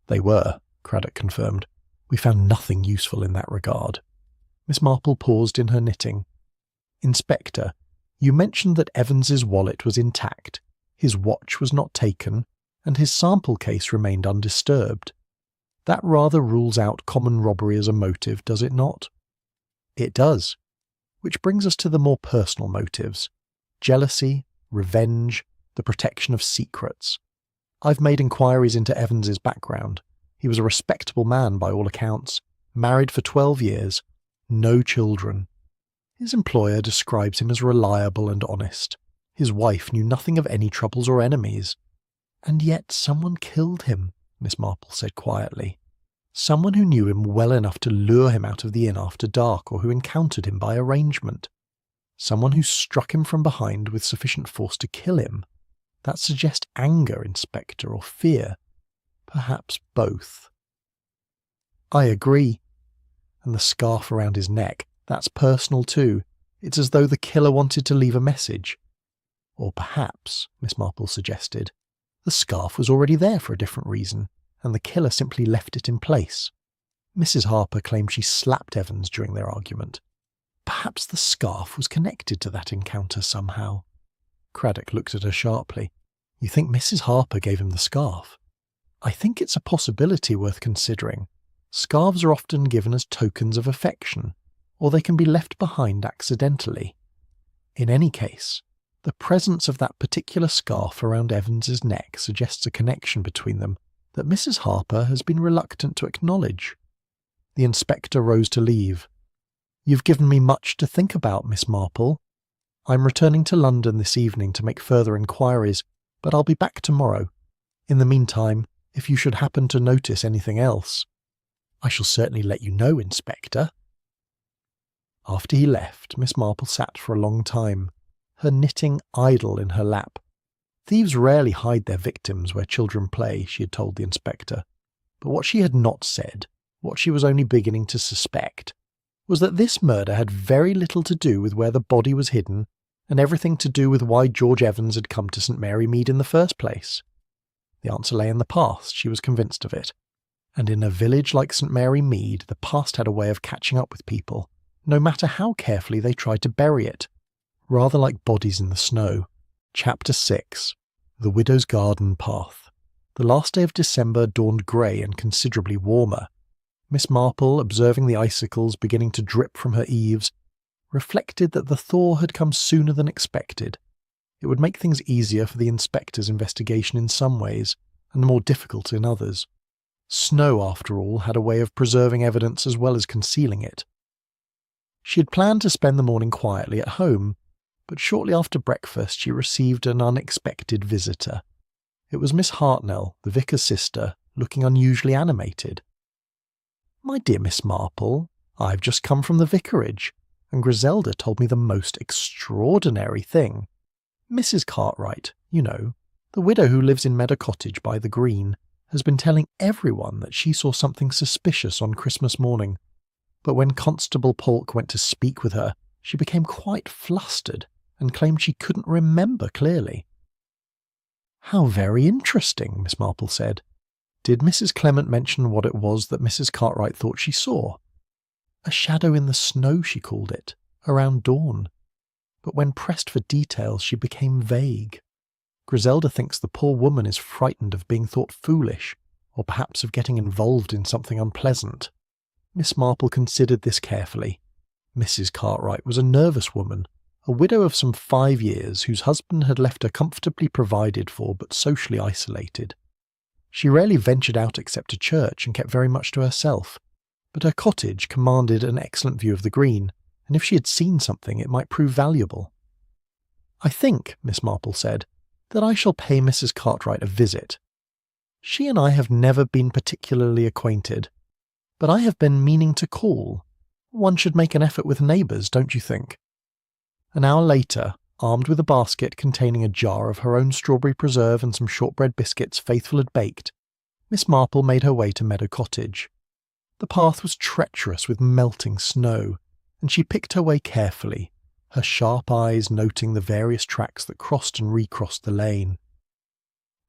They were, Craddock confirmed. We found nothing useful in that regard. Miss Marple paused in her knitting. Inspector, you mentioned that Evans's wallet was intact, his watch was not taken, and his sample case remained undisturbed. That rather rules out common robbery as a motive, does it not? It does. Which brings us to the more personal motives. Jealousy, revenge, the protection of secrets. I've made inquiries into Evans's background. He was a respectable man by all accounts, married for 12 years, no children. His employer describes him as reliable and honest. His wife knew nothing of any troubles or enemies. And yet someone killed him, Miss Marple said quietly. Someone who knew him well enough to lure him out of the inn after dark, or who encountered him by arrangement. Someone who struck him from behind with sufficient force to kill him. That suggests anger, Inspector, or fear. Perhaps both. I agree. And the scarf around his neck, that's personal too. It's as though the killer wanted to leave a message. Or perhaps, Miss Marple suggested, the scarf was already there for a different reason, and the killer simply left it in place. Mrs. Harper claimed she slapped Evans during their argument. Perhaps the scarf was connected to that encounter somehow. Craddock looked at her sharply. You think Mrs. Harper gave him the scarf? I think it's a possibility worth considering. Scarves are often given as tokens of affection, or they can be left behind accidentally. In any case, the presence of that particular scarf around Evans's neck suggests a connection between them that Mrs. Harper has been reluctant to acknowledge. The inspector rose to leave. You've given me much to think about, Miss Marple. I'm returning to London this evening to make further inquiries, but I'll be back tomorrow. In the meantime, if you should happen to notice anything else, I shall certainly let you know, Inspector. After he left, Miss Marple sat for a long time, her knitting idle in her lap. Thieves rarely hide their victims where children play, she had told the inspector. But what she had not said, what she was only beginning to suspect, was that this murder had very little to do with where the body was hidden, and everything to do with why George Evans had come to St. Mary Mead in the first place. The answer lay in the past, she was convinced of it. And in a village like St. Mary Mead, the past had a way of catching up with people, no matter how carefully they tried to bury it. Rather like bodies in the snow. Chapter 6. The Widow's Garden Path. The last day of December dawned grey and considerably warmer. Miss Marple, observing the icicles beginning to drip from her eaves, reflected that the thaw had come sooner than expected. It would make things easier for the inspector's investigation in some ways, and more difficult in others. Snow, after all, had a way of preserving evidence as well as concealing it. She had planned to spend the morning quietly at home, but shortly after breakfast she received an unexpected visitor. It was Miss Hartnell, the vicar's sister, looking unusually animated. "My dear Miss Marple, I've just come from the vicarage, and Griselda told me the most extraordinary thing. Mrs. Cartwright, you know, the widow who lives in Meadow Cottage by the Green, has been telling everyone that she saw something suspicious on Christmas morning. But when Constable Polk went to speak with her, she became quite flustered and claimed she couldn't remember clearly." "How very interesting," Miss Marple said. "Did Mrs. Clement mention what it was that Mrs. Cartwright thought she saw?" "A shadow in the snow," she called it, "around dawn. But when pressed for details, she became vague. Griselda thinks the poor woman is frightened of being thought foolish, or perhaps of getting involved in something unpleasant." Miss Marple considered this carefully. Mrs. Cartwright was a nervous woman, a widow of some 5 years whose husband had left her comfortably provided for but socially isolated. She rarely ventured out except to church and kept very much to herself, but her cottage commanded an excellent view of the green, and if she had seen something it might prove valuable. "I think," Miss Marple said, "that I shall pay Mrs. Cartwright a visit. She and I have never been particularly acquainted, but I have been meaning to call. One should make an effort with neighbours, don't you think?" An hour later, armed with a basket containing a jar of her own strawberry preserve and some shortbread biscuits Faithful had baked, Miss Marple made her way to Meadow Cottage. The path was treacherous with melting snow, and she picked her way carefully, her sharp eyes noting the various tracks that crossed and recrossed the lane.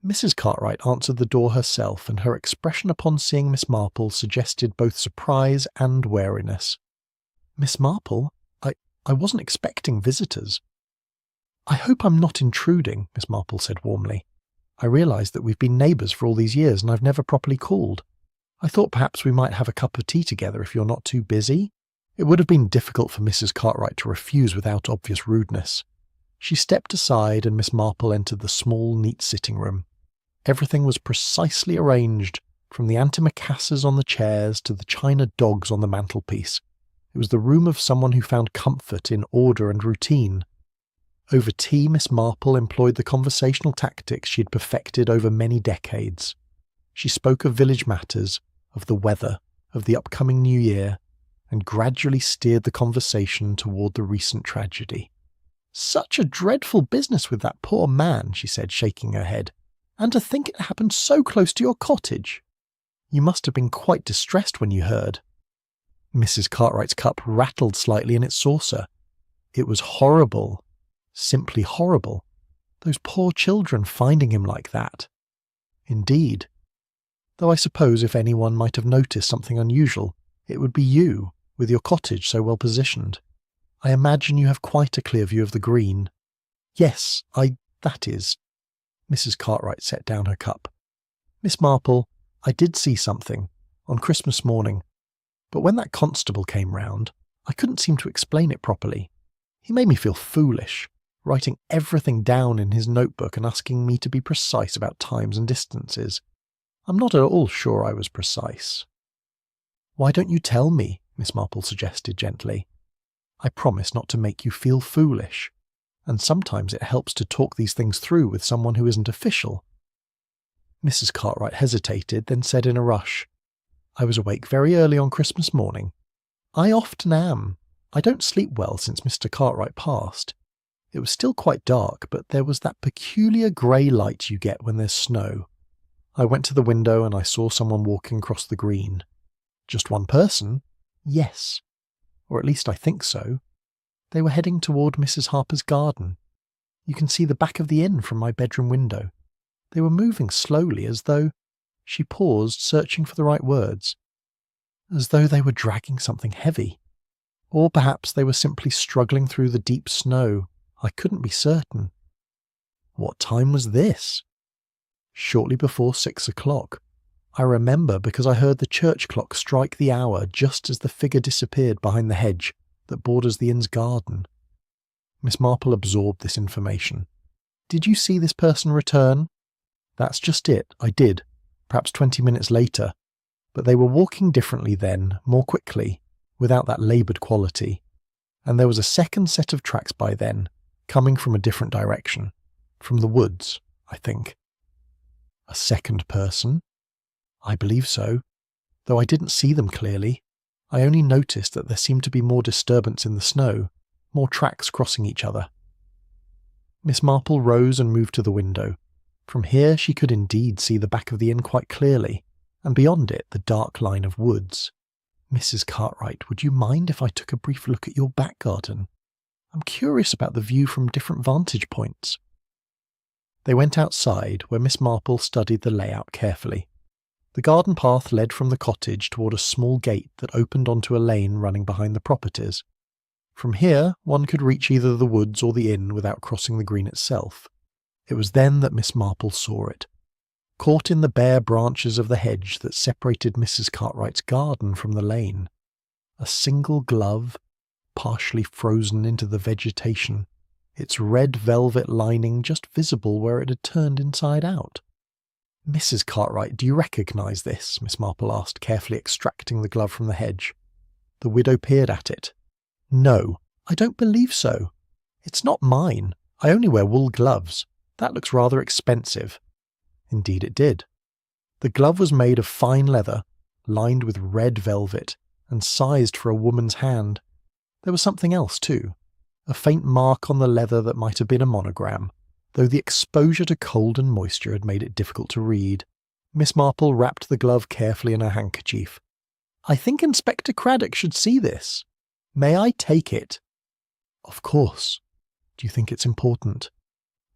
Mrs. Cartwright answered the door herself, and her expression upon seeing Miss Marple suggested both surprise and wariness. "Miss Marple, I wasn't expecting visitors." "I hope I'm not intruding," Miss Marple said warmly. "I realise that we've been neighbours for all these years and I've never properly called. I thought perhaps we might have a cup of tea together if you're not too busy." It would have been difficult for Mrs. Cartwright to refuse without obvious rudeness. She stepped aside and Miss Marple entered the small, neat sitting room. Everything was precisely arranged, from the antimacassars on the chairs to the china dogs on the mantelpiece. It was the room of someone who found comfort in order and routine. Over tea, Miss Marple employed the conversational tactics she had perfected over many decades. She spoke of village matters, of the weather, of the upcoming new year, and gradually steered the conversation toward the recent tragedy. "Such a dreadful business with that poor man," she said, shaking her head. "And to think it happened so close to your cottage. You must have been quite distressed when you heard." Mrs. Cartwright's cup rattled slightly in its saucer. It was horrible. Simply horrible. Those poor children finding him like that. Indeed. Though I suppose if anyone might have noticed something unusual, it would be you, with your cottage so well positioned. I imagine you have quite a clear view of the green. "Yes, that is." Mrs. Cartwright set down her cup. "Miss Marple, I did see something, on Christmas morning, but when that constable came round, I couldn't seem to explain it properly. He made me feel foolish, writing everything down in his notebook and asking me to be precise about times and distances. I'm not at all sure I was precise." "Why don't you tell me?" Miss Marple suggested gently. "I promise not to make you feel foolish, and sometimes it helps to talk these things through with someone who isn't official." Mrs. Cartwright hesitated, then said in a rush, "I was awake very early on Christmas morning. I often am. I don't sleep well since Mr. Cartwright passed. It was still quite dark, but there was that peculiar grey light you get when there's snow. I went to the window and I saw someone walking across the green. Just one person? Yes. Or at least I think so. They were heading toward Mrs. Harper's garden. You can see the back of the inn from my bedroom window. They were moving slowly as though—" She paused, searching for the right words. "As though they were dragging something heavy. Or perhaps they were simply struggling through the deep snow. I couldn't be certain." "What time was this?" "Shortly before 6 o'clock. I remember because I heard the church clock strike the hour just as the figure disappeared behind the hedge that borders the inn's garden." Miss Marple absorbed this information. "Did you see this person return?" "That's just it, I did, perhaps 20 minutes later. But they were walking differently then, more quickly, without that laboured quality. And there was a second set of tracks by then, coming from a different direction. From the woods, I think." "A second person?" "I believe so, though I didn't see them clearly. I only noticed that there seemed to be more disturbance in the snow, more tracks crossing each other." Miss Marple rose and moved to the window. From here she could indeed see the back of the inn quite clearly, and beyond it the dark line of woods. "Mrs. Cartwright, would you mind if I took a brief look at your back garden? I'm curious about the view from different vantage points." They went outside, where Miss Marple studied the layout carefully. The garden path led from the cottage toward a small gate that opened onto a lane running behind the properties. From here, one could reach either the woods or the inn without crossing the green itself. It was then that Miss Marple saw it. Caught in the bare branches of the hedge that separated Mrs. Cartwright's garden from the lane. A single glove, partially frozen into the vegetation, its red velvet lining just visible where it had turned inside out. "Mrs. Cartwright, do you recognise this?" Miss Marple asked, carefully extracting the glove from the hedge. The widow peered at it. No, I don't believe so. It's not mine. I only wear wool gloves. That looks rather expensive. Indeed it did. The glove was made of fine leather, lined with red velvet, and sized for a woman's hand. There was something else too, a faint mark on the leather that might have been a monogram, though the exposure to cold and moisture had made it difficult to read. Miss Marple wrapped the glove carefully in her handkerchief. I think Inspector Craddock should see this. May I take it? Of course. Do you think it's important?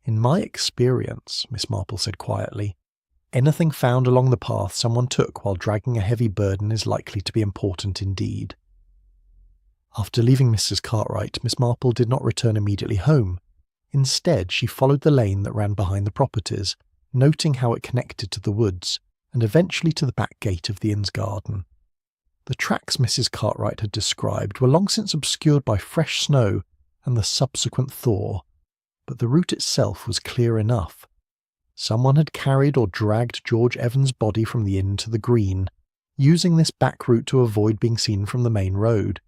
In my experience, Miss Marple said quietly, anything found along the path someone took while dragging a heavy burden is likely to be important indeed. After leaving Mrs. Cartwright, Miss Marple did not return immediately home. Instead, she followed the lane that ran behind the properties, noting how it connected to the woods, and eventually to the back gate of the inn's garden. The tracks Mrs. Cartwright had described were long since obscured by fresh snow and the subsequent thaw, but the route itself was clear enough. Someone had carried or dragged George Evans' body from the inn to the green, using this back route to avoid being seen from the main road.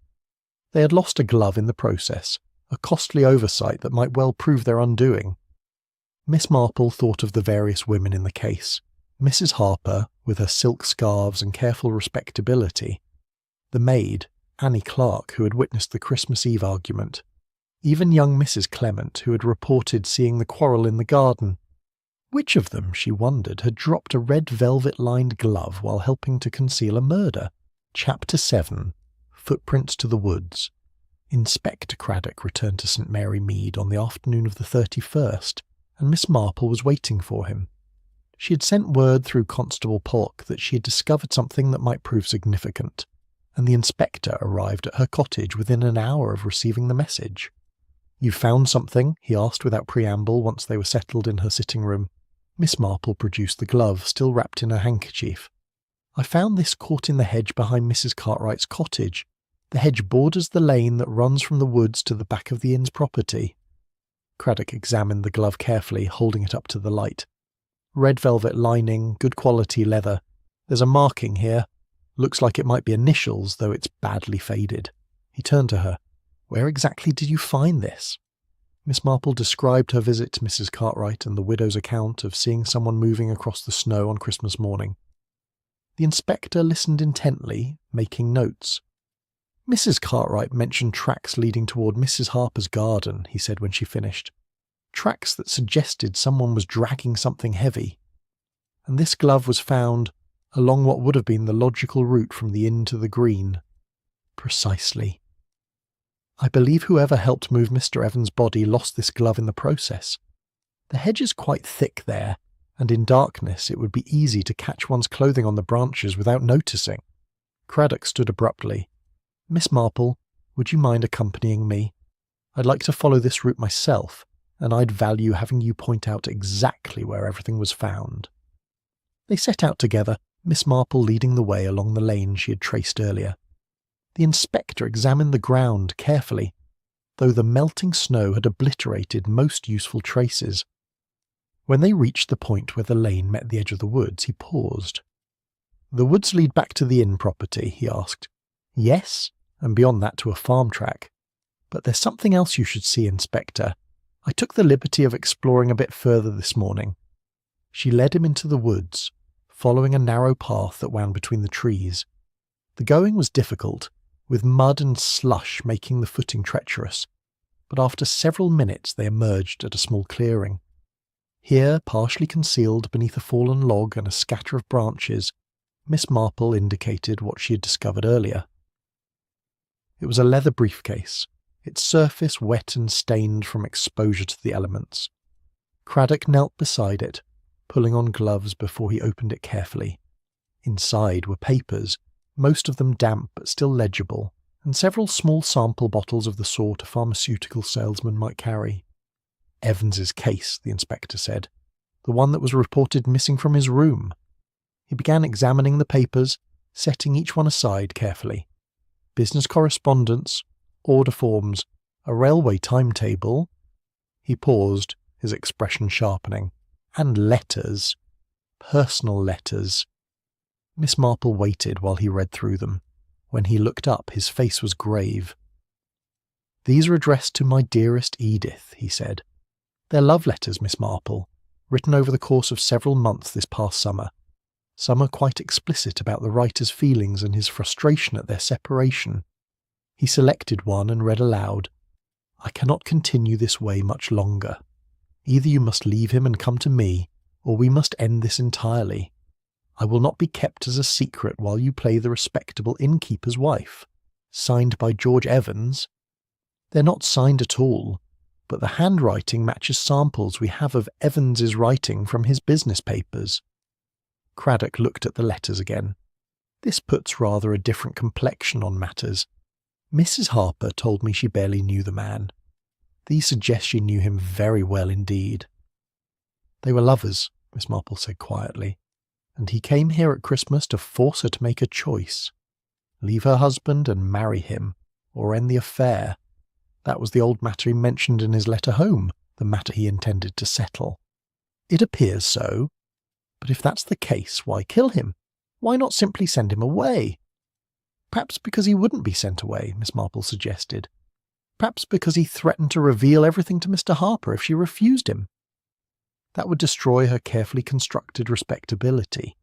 They had lost a glove in the process, a costly oversight that might well prove their undoing. Miss Marple thought of the various women in the case. Mrs. Harper, with her silk scarves and careful respectability. The maid, Annie Clark, who had witnessed the Christmas Eve argument. Even young Mrs. Clement, who had reported seeing the quarrel in the garden. Which of them, she wondered, had dropped a red velvet-lined glove while helping to conceal a murder? Chapter 7. Footprints to the Woods. Inspector Craddock returned to St. Mary Mead on the afternoon of the 31st, and Miss Marple was waiting for him. She had sent word through Constable Polk that she had discovered something that might prove significant, and the inspector arrived at her cottage within an hour of receiving the message. You found something? He asked without preamble once they were settled in her sitting room. Miss Marple produced the glove, still wrapped in her handkerchief. I found this caught in the hedge behind Mrs. Cartwright's cottage. The hedge borders the lane that runs from the woods to the back of the inn's property. Craddock examined the glove carefully, holding it up to the light. Red velvet lining, good quality leather. There's a marking here. Looks like it might be initials, though it's badly faded. He turned to her. Where exactly did you find this? Miss Marple described her visit to Mrs. Cartwright and the widow's account of seeing someone moving across the snow on Christmas morning. The inspector listened intently, making notes. Mrs. Cartwright mentioned tracks leading toward Mrs. Harper's garden, he said when she finished. Tracks that suggested someone was dragging something heavy. And this glove was found along what would have been the logical route from the inn to the green. Precisely. I believe whoever helped move Mr. Evans' body lost this glove in the process. The hedge is quite thick there, and in darkness it would be easy to catch one's clothing on the branches without noticing. Craddock stood abruptly. Miss Marple, would you mind accompanying me? I'd like to follow this route myself, and I'd value having you point out exactly where everything was found. They set out together, Miss Marple leading the way along the lane she had traced earlier. The inspector examined the ground carefully, though the melting snow had obliterated most useful traces. When they reached the point where the lane met the edge of the woods, he paused. The woods lead back to the inn property, he asked. Yes, and beyond that to a farm track. But there's something else you should see, Inspector. I took the liberty of exploring a bit further this morning. She led him into the woods, following a narrow path that wound between the trees. The going was difficult, with mud and slush making the footing treacherous, but after several minutes they emerged at a small clearing. Here, partially concealed beneath a fallen log and a scatter of branches, Miss Marple indicated what she had discovered earlier. It was a leather briefcase, its surface wet and stained from exposure to the elements. Craddock knelt beside it, pulling on gloves before he opened it carefully. Inside were papers, most of them damp but still legible, and several small sample bottles of the sort a pharmaceutical salesman might carry. Evans's case, the inspector said, the one that was reported missing from his room. He began examining the papers, setting each one aside carefully. Business correspondence, order forms, a railway timetable. He paused, his expression sharpening. And letters. Personal letters. Miss Marple waited while he read through them. When he looked up, his face was grave. "These are addressed to my dearest Edith," he said. "They're love letters, Miss Marple, written over the course of several months this past summer. Some are quite explicit about the writer's feelings and his frustration at their separation." He selected one and read aloud, "I cannot continue this way much longer. Either you must leave him and come to me, or we must end this entirely. I will not be kept as a secret while you play the respectable innkeeper's wife. Signed by George Evans." "They're not signed at all, but the handwriting matches samples we have of Evans's writing from his business papers." Craddock looked at the letters again. "This puts rather a different complexion on matters. Mrs. Harper told me she barely knew the man. These suggest she knew him very well indeed." "They were lovers," Miss Marple said quietly, "and he came here at Christmas to force her to make a choice. Leave her husband and marry him, or end the affair. That was the old matter he mentioned in his letter home, the matter he intended to settle. It appears so. But if that's the case, why kill him? Why not simply send him away?" "Perhaps because he wouldn't be sent away," Miss Marple suggested. "Perhaps because he threatened to reveal everything to Mr. Harper if she refused him. That would destroy her carefully constructed respectability.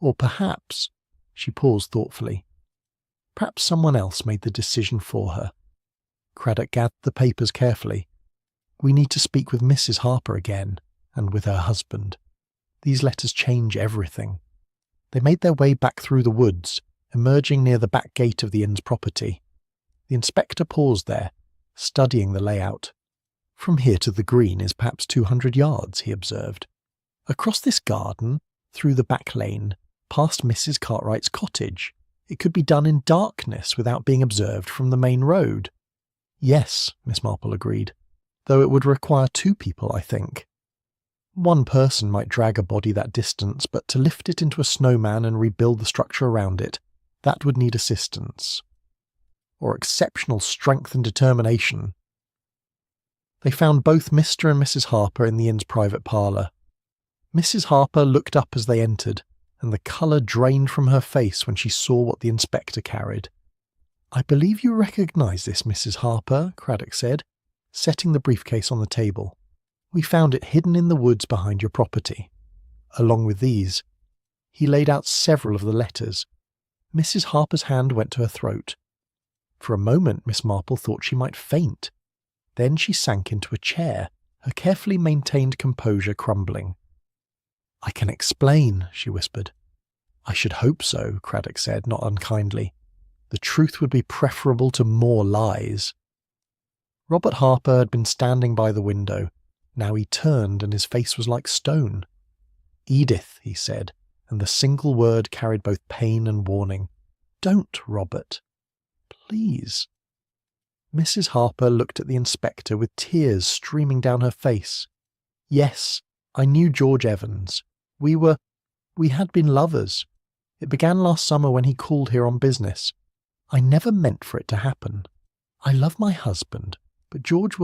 Or perhaps," she paused thoughtfully, "perhaps someone else made the decision for her." Craddock gathered the papers carefully. "We need to speak with Mrs. Harper again, and with her husband. These letters change everything." They made their way back through the woods, emerging near the back gate of the inn's property. The inspector paused there, studying the layout. "From here to the green is perhaps 200 yards, he observed. "Across this garden, through the back lane, past Mrs. Cartwright's cottage. It could be done in darkness without being observed from the main road." "Yes," Miss Marple agreed, "though it would require 2 people, I think. One person might drag a body that distance, but to lift it into a snowman and rebuild the structure around it, that would need assistance. Or exceptional strength and determination." They found both Mr. and Mrs. Harper in the inn's private parlour. Mrs. Harper looked up as they entered, and the colour drained from her face when she saw what the inspector carried. "I believe you recognise this, Mrs. Harper," Craddock said, setting the briefcase on the table. "We found it hidden in the woods behind your property. Along with these." He laid out several of the letters. Mrs. Harper's hand went to her throat. For a moment Miss Marple thought she might faint. Then she sank into a chair, her carefully maintained composure crumbling. "I can explain," she whispered. "I should hope so," Craddock said, not unkindly. "The truth would be preferable to more lies." Robert Harper had been standing by the window. Now he turned, and his face was like stone. "Edith," he said, and the single word carried both pain and warning. "Don't, Robert. Please." Mrs. Harper looked at the inspector with tears streaming down her face. "Yes, I knew George Evans. We had been lovers. It began last summer when he called here on business. I never meant for it to happen. I love my husband, but George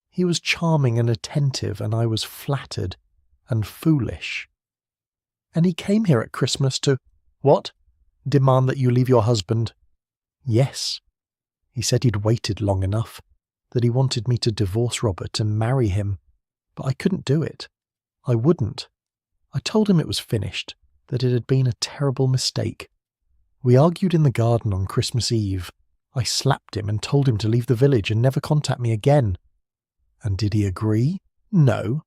he was charming and attentive, and I was flattered and foolish. And he came here at Christmas to—" "What? Demand that you leave your husband?" "Yes. He said he'd waited long enough, that he wanted me to divorce Robert and marry him. But I couldn't do it. I wouldn't. I told him it was finished, that it had been a terrible mistake. We argued in the garden on Christmas Eve. I slapped him and told him to leave the village and never contact me again." "And did he agree?" "No.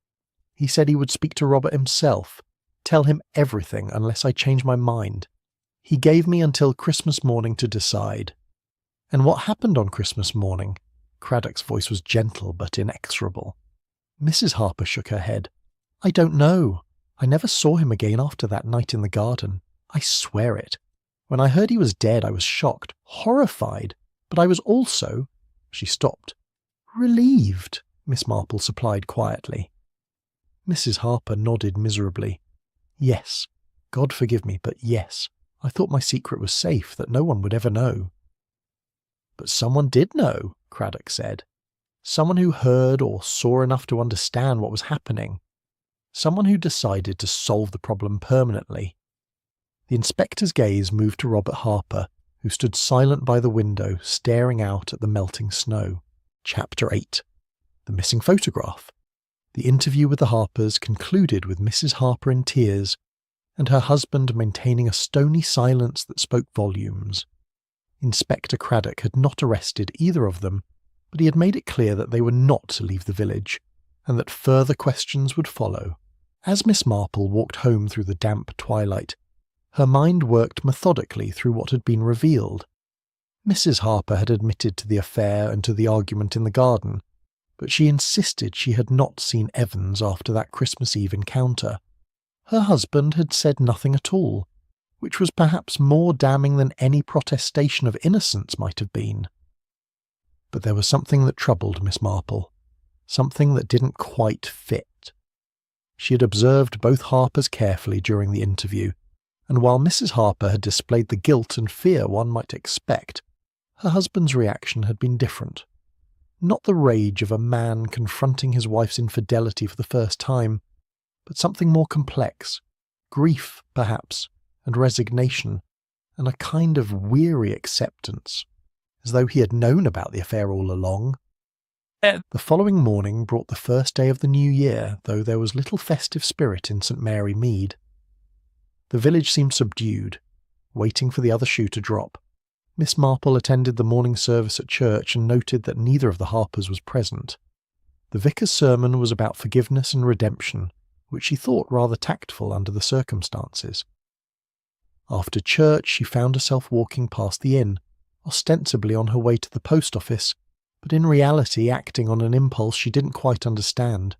He said he would speak to Robert himself, tell him everything unless I changed my mind. He gave me until Christmas morning to decide." "And what happened on Christmas morning?" Craddock's voice was gentle but inexorable. Mrs. Harper shook her head. "I don't know. I never saw him again after that night in the garden. I swear it. When I heard he was dead, I was shocked, horrified, but I was also—" She stopped. "Relieved," Miss Marple supplied quietly. Mrs. Harper nodded miserably. "Yes. God forgive me, but yes. I thought my secret was safe, that no one would ever know." "But someone did know," Craddock said. "Someone who heard or saw enough to understand what was happening. Someone who decided to solve the problem permanently." The inspector's gaze moved to Robert Harper, who stood silent by the window, staring out at the melting snow. Chapter 8. The Missing Photograph. The interview with the Harpers concluded with Mrs. Harper in tears, and her husband maintaining a stony silence that spoke volumes. Inspector Craddock had not arrested either of them, but he had made it clear that they were not to leave the village, and that further questions would follow. As Miss Marple walked home through the damp twilight, her mind worked methodically through what had been revealed. Mrs. Harper had admitted to the affair and to the argument in the garden, but she insisted she had not seen Evans after that Christmas Eve encounter. Her husband had said nothing at all, which was perhaps more damning than any protestation of innocence might have been. But there was something that troubled Miss Marple, something that didn't quite fit. She had observed both Harpers carefully during the interview, and while Mrs. Harper had displayed the guilt and fear one might expect, her husband's reaction had been different. Not the rage of a man confronting his wife's infidelity for the first time, but something more complex, grief, perhaps, and resignation, and a kind of weary acceptance, as though he had known about the affair all along. The following morning brought the first day of the new year, though there was little festive spirit in St. Mary Mead. The village seemed subdued, waiting for the other shoe to drop. Miss Marple attended the morning service at church and noted that neither of the Harpers was present. The vicar's sermon was about forgiveness and redemption, which she thought rather tactful under the circumstances. After church, she found herself walking past the inn, ostensibly on her way to the post office, but in reality acting on an impulse she didn't quite understand.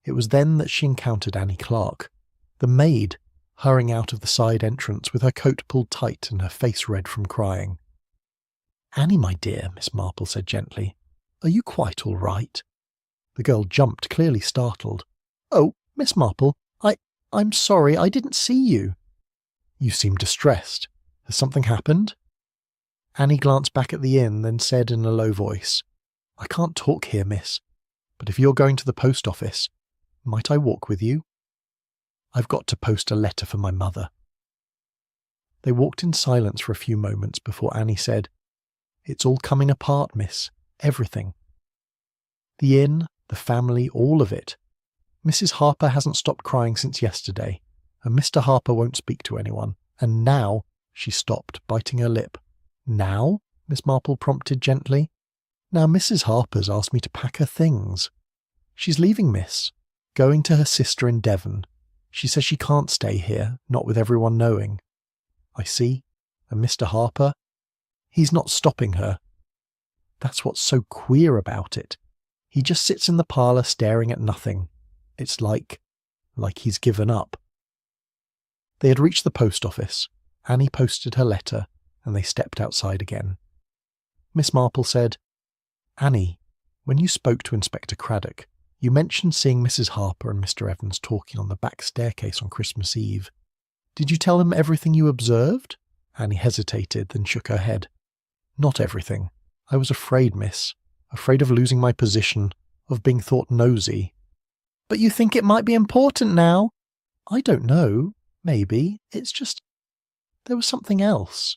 It was then that she encountered Annie Clark, the maid, hurrying out of the side entrance with her coat pulled tight and her face red from crying. "Annie, my dear," Miss Marple said gently, "are you quite all right?" The girl jumped, clearly startled. "Oh, Miss Marple, I'm sorry, I didn't see you." "You seem distressed. Has something happened?" Annie glanced back at the inn, then said in a low voice, "I can't talk here, miss, but if you're going to the post office, might I walk with you? I've got to post a letter for my mother." They walked in silence for a few moments before Annie said, "It's all coming apart, miss. Everything. The inn, the family, all of it. Mrs. Harper hasn't stopped crying since yesterday, and Mr. Harper won't speak to anyone. And now—" She stopped, biting her lip. "Now?" Miss Marple prompted gently. "Now Mrs. Harper's asked me to pack her things. She's leaving, miss. Going to her sister in Devon. She says she can't stay here, not with everyone knowing." "I see. And Mr. Harper? He's not stopping her. That's what's so queer about it. He just sits in the parlour staring at nothing. It's like he's given up." They had reached the post office. Annie posted her letter, and they stepped outside again. Miss Marple said, "Annie, when you spoke to Inspector Craddock, you mentioned seeing Mrs. Harper and Mr. Evans talking on the back staircase on Christmas Eve. Did you tell him everything you observed?" Annie hesitated, then shook her head. "Not everything. I was afraid, miss. Afraid of losing my position, of being thought nosy." "But you think it might be important now?" "I don't know. Maybe. It's just— there was something else.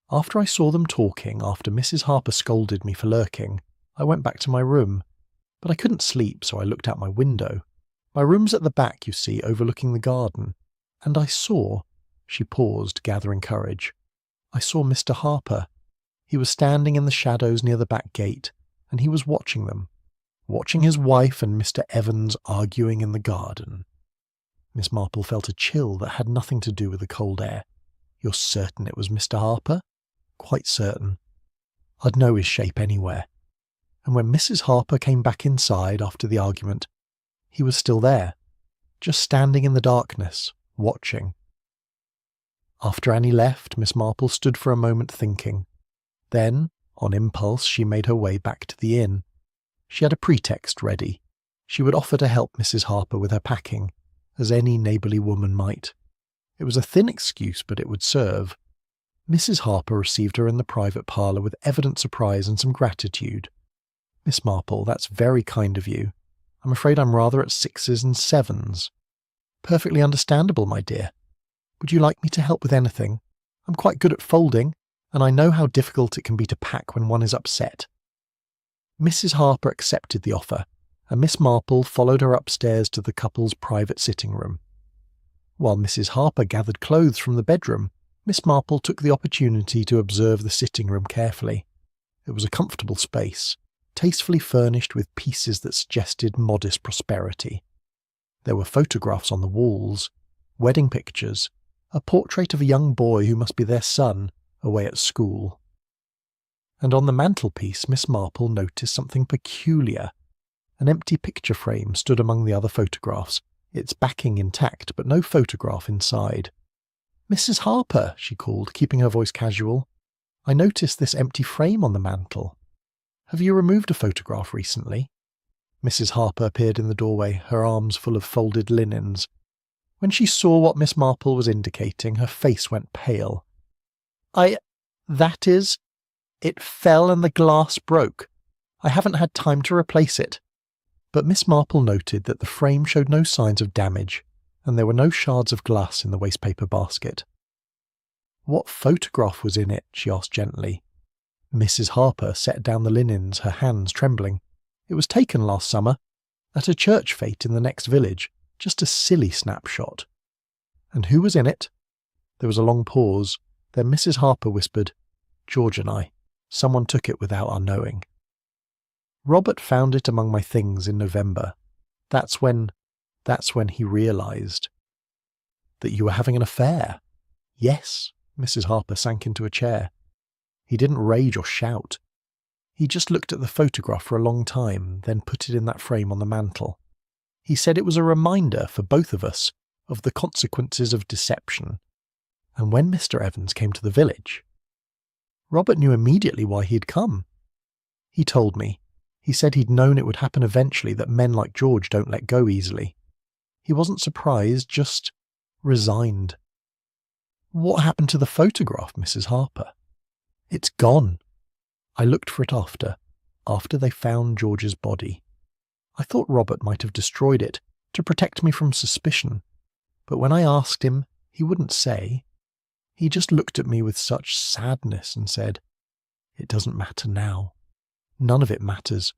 After I saw them talking, after Mrs. Harper scolded me for lurking, I went back to my room. But I couldn't sleep, so I looked out my window. My room's at the back, you see, overlooking the garden. And I saw—" She paused, gathering courage. "I saw Mr. Harper. He was standing in the shadows near the back gate, and he was watching them. Watching his wife and Mr. Evans arguing in the garden." Miss Marple felt a chill that had nothing to do with the cold air. "You're certain it was Mr. Harper?" "Quite certain. I'd know his shape anywhere. And when Mrs. Harper came back inside after the argument, he was still there, just standing in the darkness, watching." After Annie left, Miss Marple stood for a moment thinking. Then, on impulse, she made her way back to the inn. She had a pretext ready. She would offer to help Mrs. Harper with her packing, as any neighbourly woman might. It was a thin excuse, but it would serve. Mrs. Harper received her in the private parlour with evident surprise and some gratitude. "Miss Marple, that's very kind of you. I'm afraid I'm rather at 6s and 7s. "Perfectly understandable, my dear. Would you like me to help with anything? I'm quite good at folding, and I know how difficult it can be to pack when one is upset." Mrs. Harper accepted the offer, and Miss Marple followed her upstairs to the couple's private sitting room. While Mrs. Harper gathered clothes from the bedroom, Miss Marple took the opportunity to observe the sitting room carefully. It was a comfortable space, tastefully furnished with pieces that suggested modest prosperity. There were photographs on the walls, wedding pictures, a portrait of a young boy who must be their son, away at school. And on the mantelpiece Miss Marple noticed something peculiar. An empty picture frame stood among the other photographs, its backing intact but no photograph inside. "Mrs. Harper," she called, keeping her voice casual, "I noticed this empty frame on the mantel. Have you removed a photograph recently?" Mrs. Harper appeared in the doorway, her arms full of folded linens. When she saw what Miss Marple was indicating, her face went pale. That is, it fell and the glass broke. I haven't had time to replace it." But Miss Marple noted that the frame showed no signs of damage, and there were no shards of glass in the wastepaper basket. "What photograph was in it?" she asked gently. Mrs. Harper set down the linens, her hands trembling. "It was taken last summer, at a church fete in the next village. Just a silly snapshot." "And who was in it?" There was a long pause. Then Mrs. Harper whispered, "George and I. Someone took it without our knowing. Robert found it among my things in November. That's when he realised." "That you were having an affair?" "Yes." Mrs. Harper sank into a chair. "He didn't rage or shout. He just looked at the photograph for a long time, then put it in that frame on the mantel. He said it was a reminder for both of us of the consequences of deception. And when Mr. Evans came to the village, Robert knew immediately why he'd come. He told me. He said he'd known it would happen eventually, that men like George don't let go easily. He wasn't surprised, just resigned." "What happened to the photograph, Mrs. Harper?" "It's gone. I looked for it after they found George's body. I thought Robert might have destroyed it to protect me from suspicion, but when I asked him, he wouldn't say. He just looked at me with such sadness and said, 'It doesn't matter now. None of it matters.'"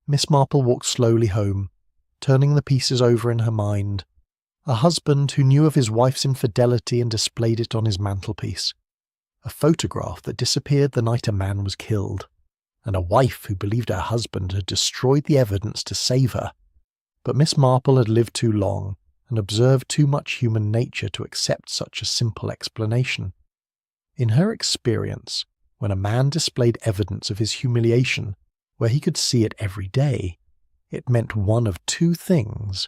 Miss Marple walked slowly home, turning the pieces over in her mind. A husband who knew of his wife's infidelity and displayed it on his mantelpiece. A photograph that disappeared the night a man was killed. And a wife who believed her husband had destroyed the evidence to save her. But Miss Marple had lived too long and observed too much human nature to accept such a simple explanation. In her experience, when a man displayed evidence of his humiliation where he could see it every day, it meant one of two things.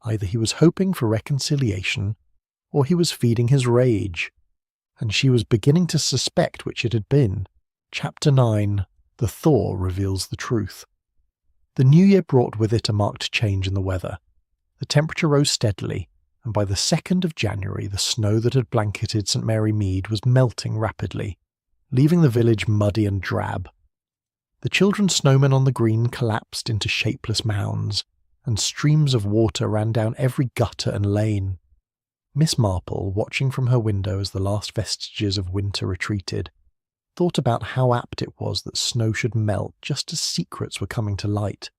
Either he was hoping for reconciliation, or he was feeding his rage. And she was beginning to suspect which it had been. Chapter 9. The Thaw reveals the truth. The new year brought with it a marked change in the weather. The temperature rose steadily, and by the 2nd of January the snow that had blanketed St. Mary Mead was melting rapidly, leaving the village muddy and drab. The children's snowmen on the green collapsed into shapeless mounds, and streams of water ran down every gutter and lane. Miss Marple, watching from her window as the last vestiges of winter retreated, thought about how apt it was that snow should melt just as secrets were coming to light.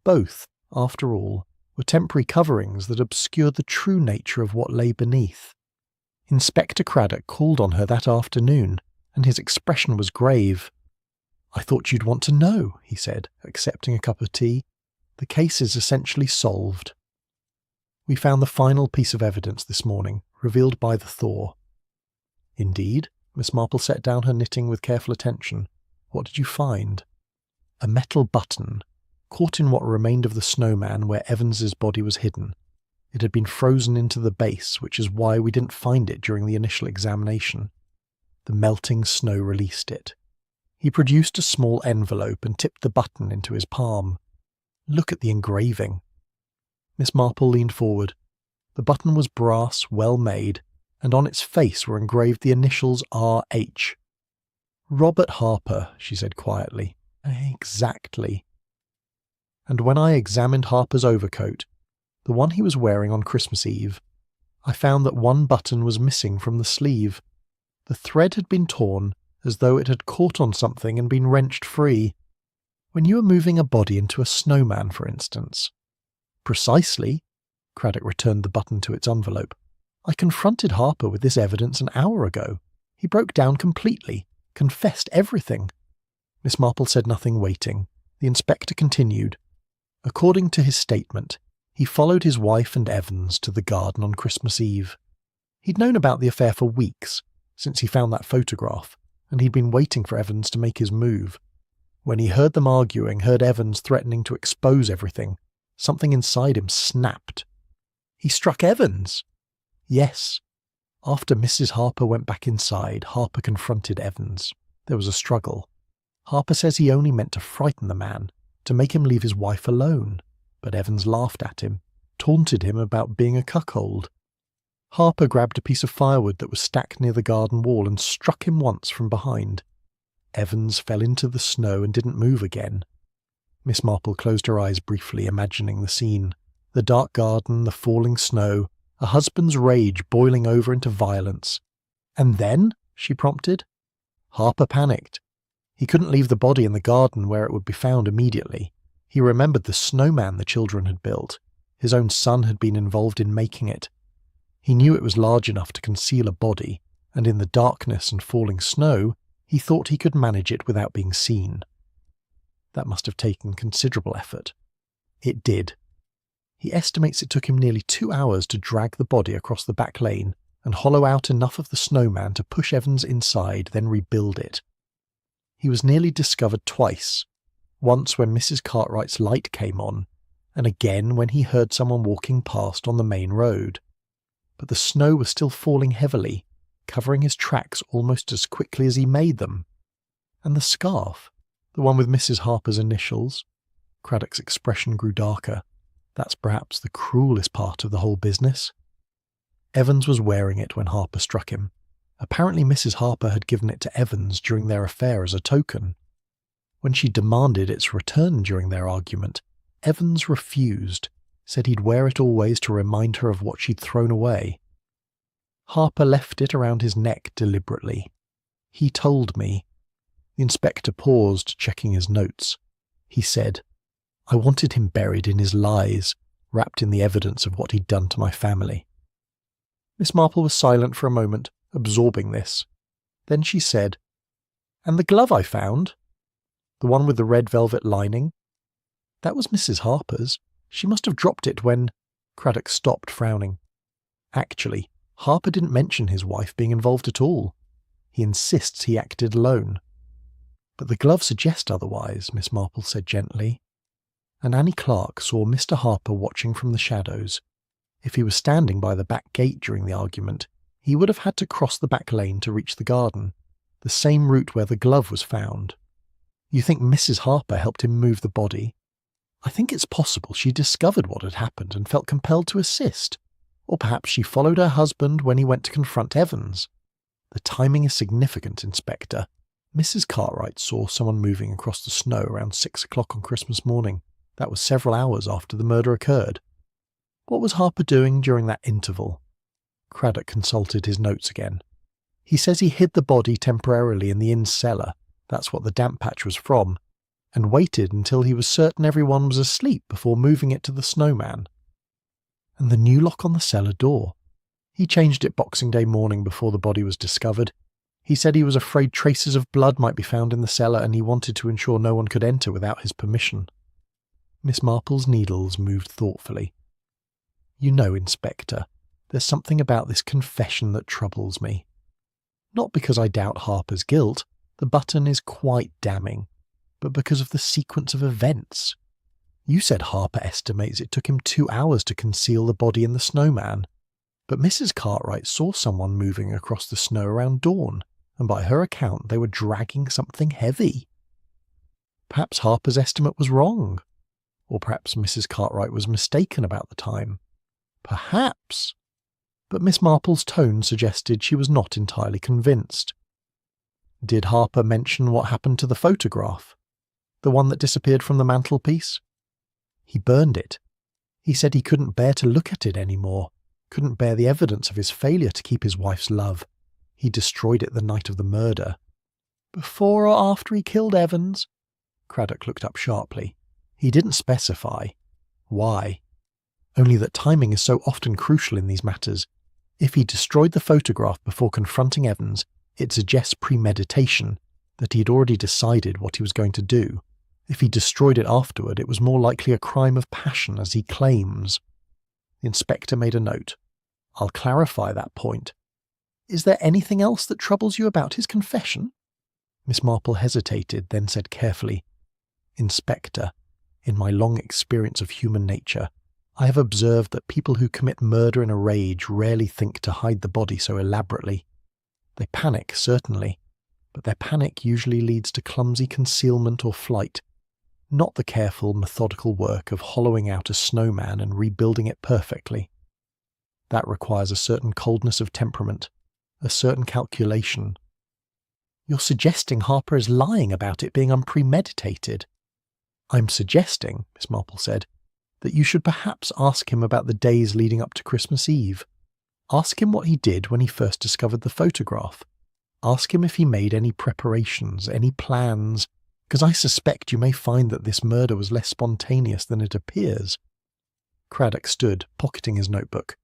Both, after all, were temporary coverings that obscured the true nature of what lay beneath. Inspector Craddock called on her that afternoon, and his expression was grave. "I thought you'd want to know," he said, accepting a cup of tea. "The case is essentially solved. We found the final piece of evidence this morning, revealed by the thaw." "Indeed?" Miss Marple set down her knitting with careful attention. "What did you find?" "A metal button, caught in what remained of the snowman where Evans's body was hidden. It had been frozen into the base, which is why we didn't find it during the initial examination. The melting snow released it." He produced a small envelope and tipped the button into his palm. "Look at the engraving." Miss Marple leaned forward. The button was brass, well made, and on its face were engraved the initials R.H. "Robert Harper," she said quietly. "Exactly." And when I examined Harper's overcoat, the one he was wearing on Christmas Eve, I found that one button was missing from the sleeve. The thread had been torn, as though it had caught on something and been wrenched free. When you were moving a body into a snowman, for instance. Precisely. Craddock returned the button to its envelope. I confronted Harper with this evidence an hour ago. He broke down completely, confessed everything. Miss Marple said nothing, waiting. The inspector continued. According to his statement, he followed his wife and Evans to the garden on Christmas Eve. He'd known about the affair for weeks, since he found that photograph, and he'd been waiting for Evans to make his move. When he heard them arguing, heard Evans threatening to expose everything, something inside him snapped. He struck Evans! Yes. After Mrs. Harper went back inside, Harper confronted Evans. There was a struggle. Harper says he only meant to frighten the man, to make him leave his wife alone, but Evans laughed at him, taunted him about being a cuckold. Harper grabbed a piece of firewood that was stacked near the garden wall and struck him once from behind. Evans fell into the snow and didn't move again. Miss Marple closed her eyes briefly, imagining the scene. The dark garden, the falling snow, a husband's rage boiling over into violence. And then? She prompted. Harper panicked. He couldn't leave the body in the garden where it would be found immediately. He remembered the snowman the children had built. His own son had been involved in making it. He knew it was large enough to conceal a body, and in the darkness and falling snow, he thought he could manage it without being seen. That must have taken considerable effort. It did. He estimates it took him nearly 2 hours to drag the body across the back lane and hollow out enough of the snowman to push Evans inside, then rebuild it. He was nearly discovered twice, once when Mrs. Cartwright's light came on, and again when he heard someone walking past on the main road. But the snow was still falling heavily, covering his tracks almost as quickly as he made them. And the scarf, the one with Mrs. Harper's initials. Craddock's expression grew darker. That's perhaps the cruelest part of the whole business. Evans was wearing it when Harper struck him. Apparently Mrs. Harper had given it to Evans during their affair as a token. When she demanded its return during their argument, Evans refused, said he'd wear it always to remind her of what she'd thrown away. Harper left it around his neck deliberately. He told me. The inspector paused, checking his notes. He said, I wanted him buried in his lies, wrapped in the evidence of what he'd done to my family. Miss Marple was silent for a moment, absorbing this. Then she said, And the glove I found? The one with the red velvet lining? That was Mrs. Harper's. She must have dropped it when... Craddock stopped, frowning. Actually, Harper didn't mention his wife being involved at all. He insists he acted alone. But the glove suggests otherwise, Miss Marple said gently. And Annie Clark saw Mr. Harper watching from the shadows. If he was standing by the back gate during the argument, he would have had to cross the back lane to reach the garden, the same route where the glove was found. You think Mrs. Harper helped him move the body? I think it's possible she discovered what had happened and felt compelled to assist. Or perhaps she followed her husband when he went to confront Evans. The timing is significant, Inspector. Mrs. Cartwright saw someone moving across the snow around 6 o'clock on Christmas morning. That was several hours after the murder occurred. What was Harper doing during that interval? Craddock consulted his notes again. He says he hid the body temporarily in the inn cellar, that's what the damp patch was from, and waited until he was certain everyone was asleep before moving it to the snowman. And the new lock on the cellar door. He changed it Boxing Day morning before the body was discovered. He said he was afraid traces of blood might be found in the cellar and he wanted to ensure no one could enter without his permission. Miss Marple's needles moved thoughtfully. You know, Inspector, there's something about this confession that troubles me. Not because I doubt Harper's guilt, the button is quite damning, but because of the sequence of events. You said Harper estimates it took him 2 hours to conceal the body in the snowman, but Mrs. Cartwright saw someone moving across the snow around dawn, and by her account they were dragging something heavy. Perhaps Harper's estimate was wrong, or perhaps Mrs. Cartwright was mistaken about the time. Perhaps. But Miss Marple's tone suggested she was not entirely convinced. Did Harper mention what happened to the photograph? The one that disappeared from the mantelpiece? He burned it. He said he couldn't bear to look at it anymore, couldn't bear the evidence of his failure to keep his wife's love. He destroyed it the night of the murder. Before or after he killed Evans? Craddock looked up sharply. He didn't specify. Why? Only that timing is so often crucial in these matters. If he destroyed the photograph before confronting Evans, it suggests premeditation, that he had already decided what he was going to do. If he destroyed it afterward, it was more likely a crime of passion, as he claims. The inspector made a note. I'll clarify that point. Is there anything else that troubles you about his confession? Miss Marple hesitated, then said carefully, Inspector, in my long experience of human nature, I have observed that people who commit murder in a rage rarely think to hide the body so elaborately. They panic, certainly, but their panic usually leads to clumsy concealment or flight, not the careful, methodical work of hollowing out a snowman and rebuilding it perfectly. That requires a certain coldness of temperament, a certain calculation. You're suggesting Harper is lying about it being unpremeditated. I'm suggesting, Miss Marple said, that you should perhaps ask him about the days leading up to Christmas Eve. Ask him what he did when he first discovered the photograph. Ask him if he made any preparations, any plans, because I suspect you may find that this murder was less spontaneous than it appears. Craddock stood, pocketing his notebook.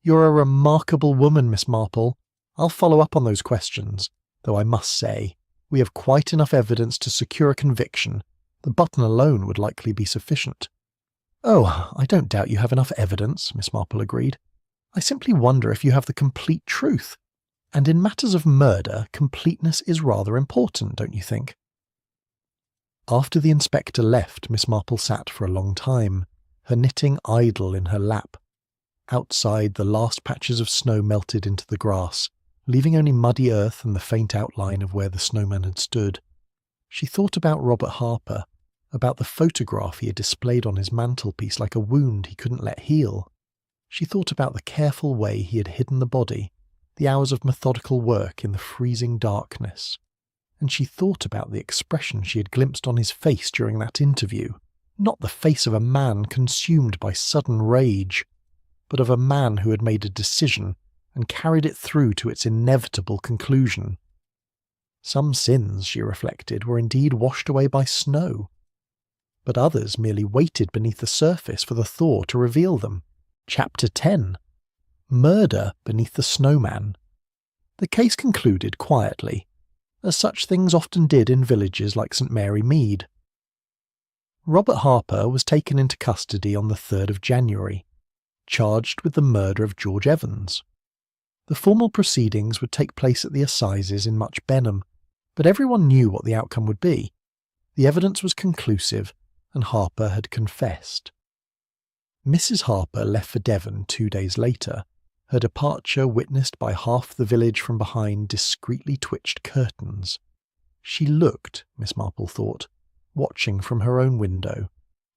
You're a remarkable woman, Miss Marple. I'll follow up on those questions, though I must say, we have quite enough evidence to secure a conviction. The button alone would likely be sufficient. Oh, I don't doubt you have enough evidence, Miss Marple agreed. I simply wonder if you have the complete truth. And in matters of murder, completeness is rather important, don't you think? After the inspector left, Miss Marple sat for a long time, her knitting idle in her lap. Outside, the last patches of snow melted into the grass, leaving only muddy earth and the faint outline of where the snowman had stood. She thought about Robert Harper, about the photograph he had displayed on his mantelpiece like a wound he couldn't let heal. She thought about the careful way he had hidden the body, the hours of methodical work in the freezing darkness. And she thought about the expression she had glimpsed on his face during that interview, not the face of a man consumed by sudden rage, but of a man who had made a decision and carried it through to its inevitable conclusion. Some sins, she reflected, were indeed washed away by snow, but others merely waited beneath the surface for the thaw to reveal them. Chapter 10. Murder beneath the snowman. The case concluded quietly, as such things often did in villages like St. Mary Mead. Robert Harper was taken into custody on the 3rd of January, charged with the murder of George Evans. The formal proceedings would take place at the assizes in Much Benham, but everyone knew what the outcome would be. The evidence was conclusive, and Harper had confessed. Mrs. Harper left for Devon 2 days later, her departure witnessed by half the village from behind discreetly twitched curtains. She looked, Miss Marple thought, watching from her own window,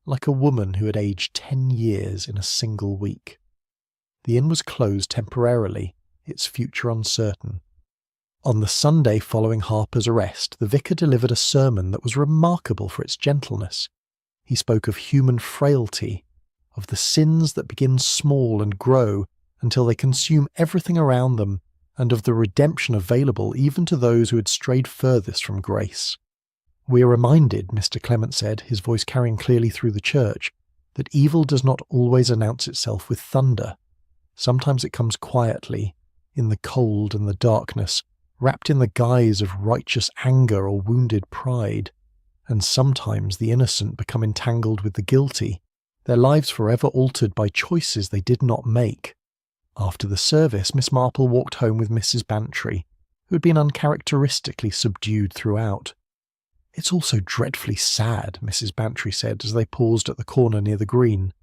like a woman who had aged 10 years in a single week. The inn was closed temporarily, its future uncertain. On the Sunday following Harper's arrest, the vicar delivered a sermon that was remarkable for its gentleness. He spoke of human frailty, of the sins that begin small and grow until they consume everything around them, and of the redemption available even to those who had strayed furthest from grace. We are reminded, Mr. Clement said, his voice carrying clearly through the church, that evil does not always announce itself with thunder. Sometimes it comes quietly, in the cold and the darkness, wrapped in the guise of righteous anger or wounded pride. And sometimes the innocent become entangled with the guilty, their lives forever altered by choices they did not make. After the service, Miss Marple walked home with Mrs. Bantry, who had been uncharacteristically subdued throughout. "It's all so dreadfully sad," Mrs. Bantry said as they paused at the corner near the green.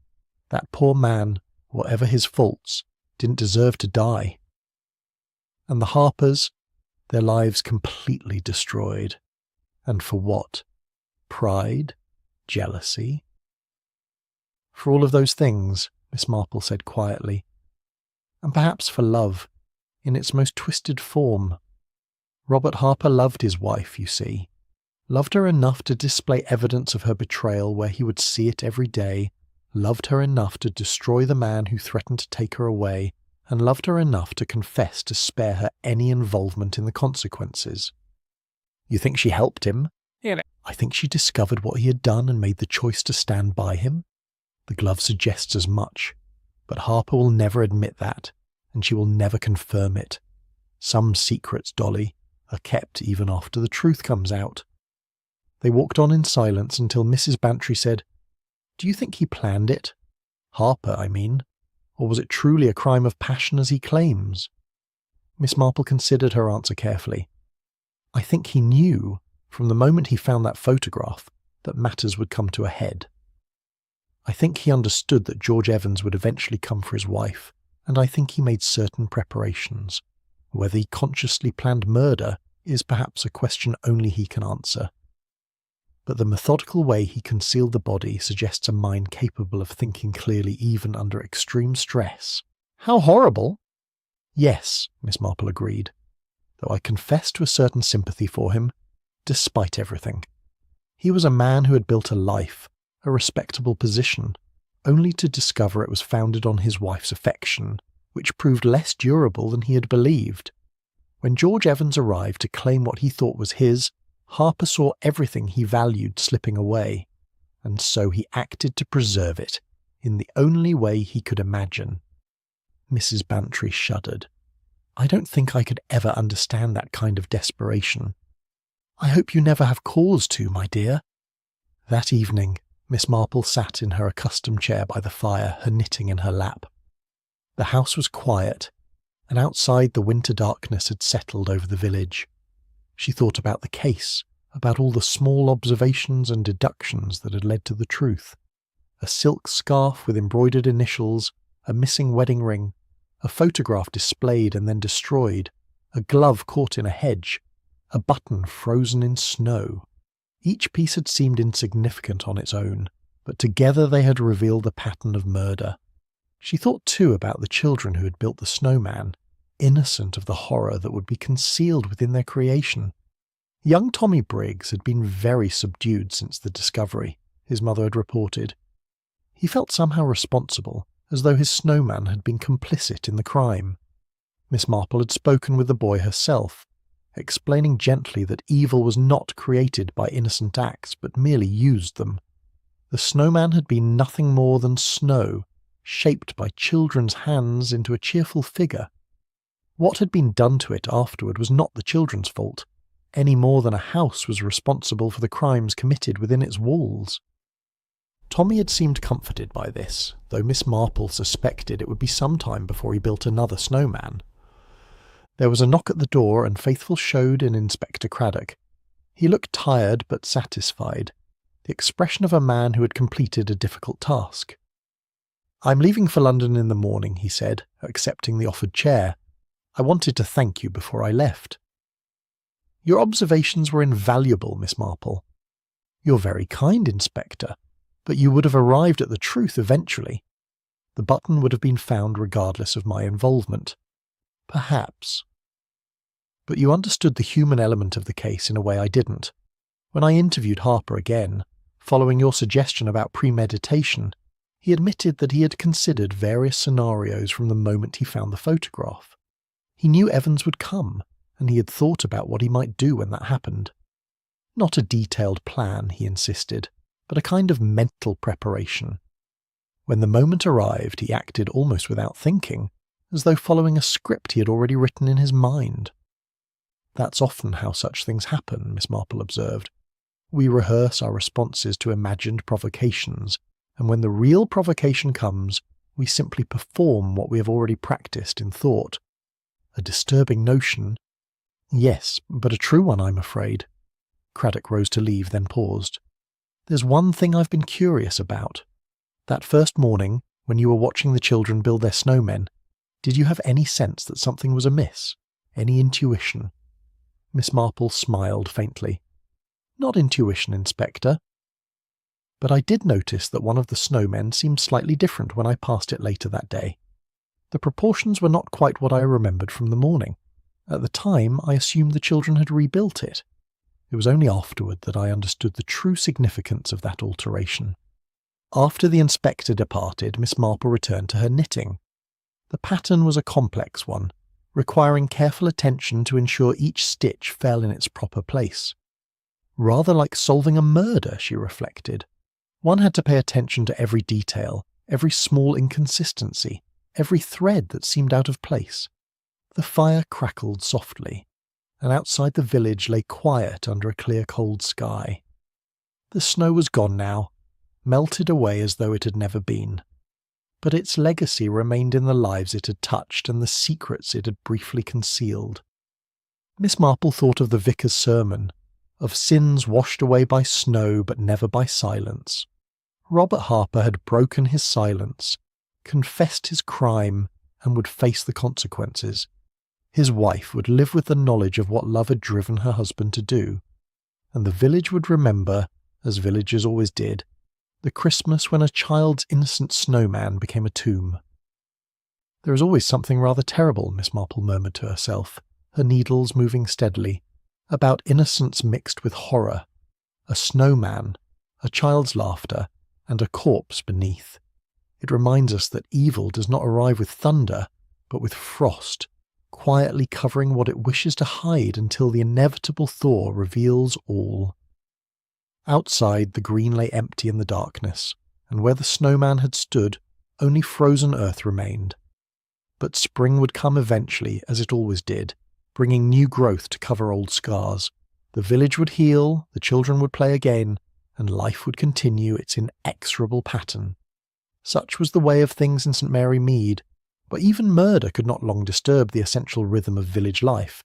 "That poor man, whatever his faults, didn't deserve to die. And the Harpers, their lives completely destroyed. And for what? Pride? Jealousy?" "For all of those things," Miss Marple said quietly. "And perhaps for love, in its most twisted form. Robert Harper loved his wife, you see. Loved her enough to display evidence of her betrayal where he would see it every day, loved her enough to destroy the man who threatened to take her away, and loved her enough to confess to spare her any involvement in the consequences." "You think she helped him?" I think she discovered what he had done and made the choice to stand by him. The glove suggests as much, but Harper will never admit that, and she will never confirm it. Some secrets, Dolly, are kept even after the truth comes out. They walked on in silence until Mrs. Bantry said, "Do you think he planned it? Harper, I mean. Or was it truly a crime of passion as he claims?" Miss Marple considered her answer carefully. "I think he knew, from the moment he found that photograph, that matters would come to a head. I think he understood that George Evans would eventually come for his wife, and I think he made certain preparations. Whether he consciously planned murder is perhaps a question only he can answer. But the methodical way he concealed the body suggests a mind capable of thinking clearly even under extreme stress." "How horrible!" "Yes," Miss Marple agreed, though I confess to a certain sympathy for him, despite everything. He was a man who had built a life, a respectable position, only to discover it was founded on his wife's affection, which proved less durable than he had believed. When George Evans arrived to claim what he thought was his, Harper saw everything he valued slipping away, and so he acted to preserve it, in the only way he could imagine. Mrs. Bantry shuddered. "I don't think I could ever understand that kind of desperation." "I hope you never have cause to, my dear." That evening, Miss Marple sat in her accustomed chair by the fire, her knitting in her lap. The house was quiet, and outside the winter darkness had settled over the village. She thought about the case, about all the small observations and deductions that had led to the truth. A silk scarf with embroidered initials, a missing wedding ring, a photograph displayed and then destroyed, a glove caught in a hedge, a button frozen in snow. Each piece had seemed insignificant on its own, but together they had revealed the pattern of murder. She thought too about the children who had built the snowman, innocent of the horror that would be concealed within their creation. Young Tommy Briggs had been very subdued since the discovery, his mother had reported. He felt somehow responsible, as though his snowman had been complicit in the crime. Miss Marple had spoken with the boy herself, explaining gently that evil was not created by innocent acts but merely used them. The snowman had been nothing more than snow, shaped by children's hands into a cheerful figure. What had been done to it afterward was not the children's fault, any more than a house was responsible for the crimes committed within its walls. Tommy had seemed comforted by this, though Miss Marple suspected it would be some time before he built another snowman. There was a knock at the door, and Faithful showed in Inspector Craddock. He looked tired but satisfied, the expression of a man who had completed a difficult task. "I'm leaving for London in the morning," he said, accepting the offered chair. "I wanted to thank you before I left." "Your observations were invaluable, Miss Marple." "You're very kind, Inspector, but you would have arrived at the truth eventually. The button would have been found regardless of my involvement." "Perhaps. But you understood the human element of the case in a way I didn't. When I interviewed Harper again, following your suggestion about premeditation, he admitted that he had considered various scenarios from the moment he found the photograph. He knew Evans would come, and he had thought about what he might do when that happened. Not a detailed plan, he insisted, but a kind of mental preparation. When the moment arrived, he acted almost without thinking, as though following a script he had already written in his mind. "That's often how such things happen," Miss Marple observed. "We rehearse our responses to imagined provocations, and when the real provocation comes, we simply perform what we have already practiced in thought. A disturbing notion." "Yes, but a true one, I'm afraid." Craddock rose to leave, then paused. "There's one thing I've been curious about. That first morning, when you were watching the children build their snowmen, did you have any sense that something was amiss? Any intuition?" Miss Marple smiled faintly. "Not intuition, Inspector. But I did notice that one of the snowmen seemed slightly different when I passed it later that day. The proportions were not quite what I remembered from the morning. At the time, I assumed the children had rebuilt it. It was only afterward that I understood the true significance of that alteration." After the inspector departed, Miss Marple returned to her knitting. The pattern was a complex one, requiring careful attention to ensure each stitch fell in its proper place. Rather like solving a murder, she reflected. One had to pay attention to every detail, every small inconsistency, every thread that seemed out of place. The fire crackled softly, and outside the village lay quiet under a clear cold sky. The snow was gone now, melted away as though it had never been. But its legacy remained in the lives it had touched and the secrets it had briefly concealed. Miss Marple thought of the vicar's sermon, of sins washed away by snow but never by silence. Robert Harper had broken his silence, confessed his crime, and would face the consequences. His wife would live with the knowledge of what love had driven her husband to do, and the village would remember, as villages always did, the Christmas when a child's innocent snowman became a tomb. There is always something rather terrible, Miss Marple murmured to herself, her needles moving steadily, about innocence mixed with horror, a snowman, a child's laughter, and a corpse beneath. It reminds us that evil does not arrive with thunder, but with frost, quietly covering what it wishes to hide until the inevitable thaw reveals all. Outside, the green lay empty in the darkness, and where the snowman had stood, only frozen earth remained. But spring would come eventually, as it always did, bringing new growth to cover old scars. The village would heal, the children would play again, and life would continue its inexorable pattern. Such was the way of things in St. Mary Mead, but even murder could not long disturb the essential rhythm of village life,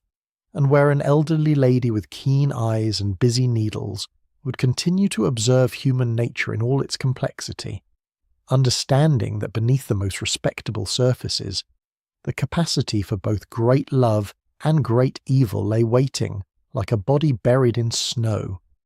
and where an elderly lady with keen eyes and busy needles would continue to observe human nature in all its complexity, understanding that beneath the most respectable surfaces, the capacity for both great love and great evil lay waiting, like a body buried in snow,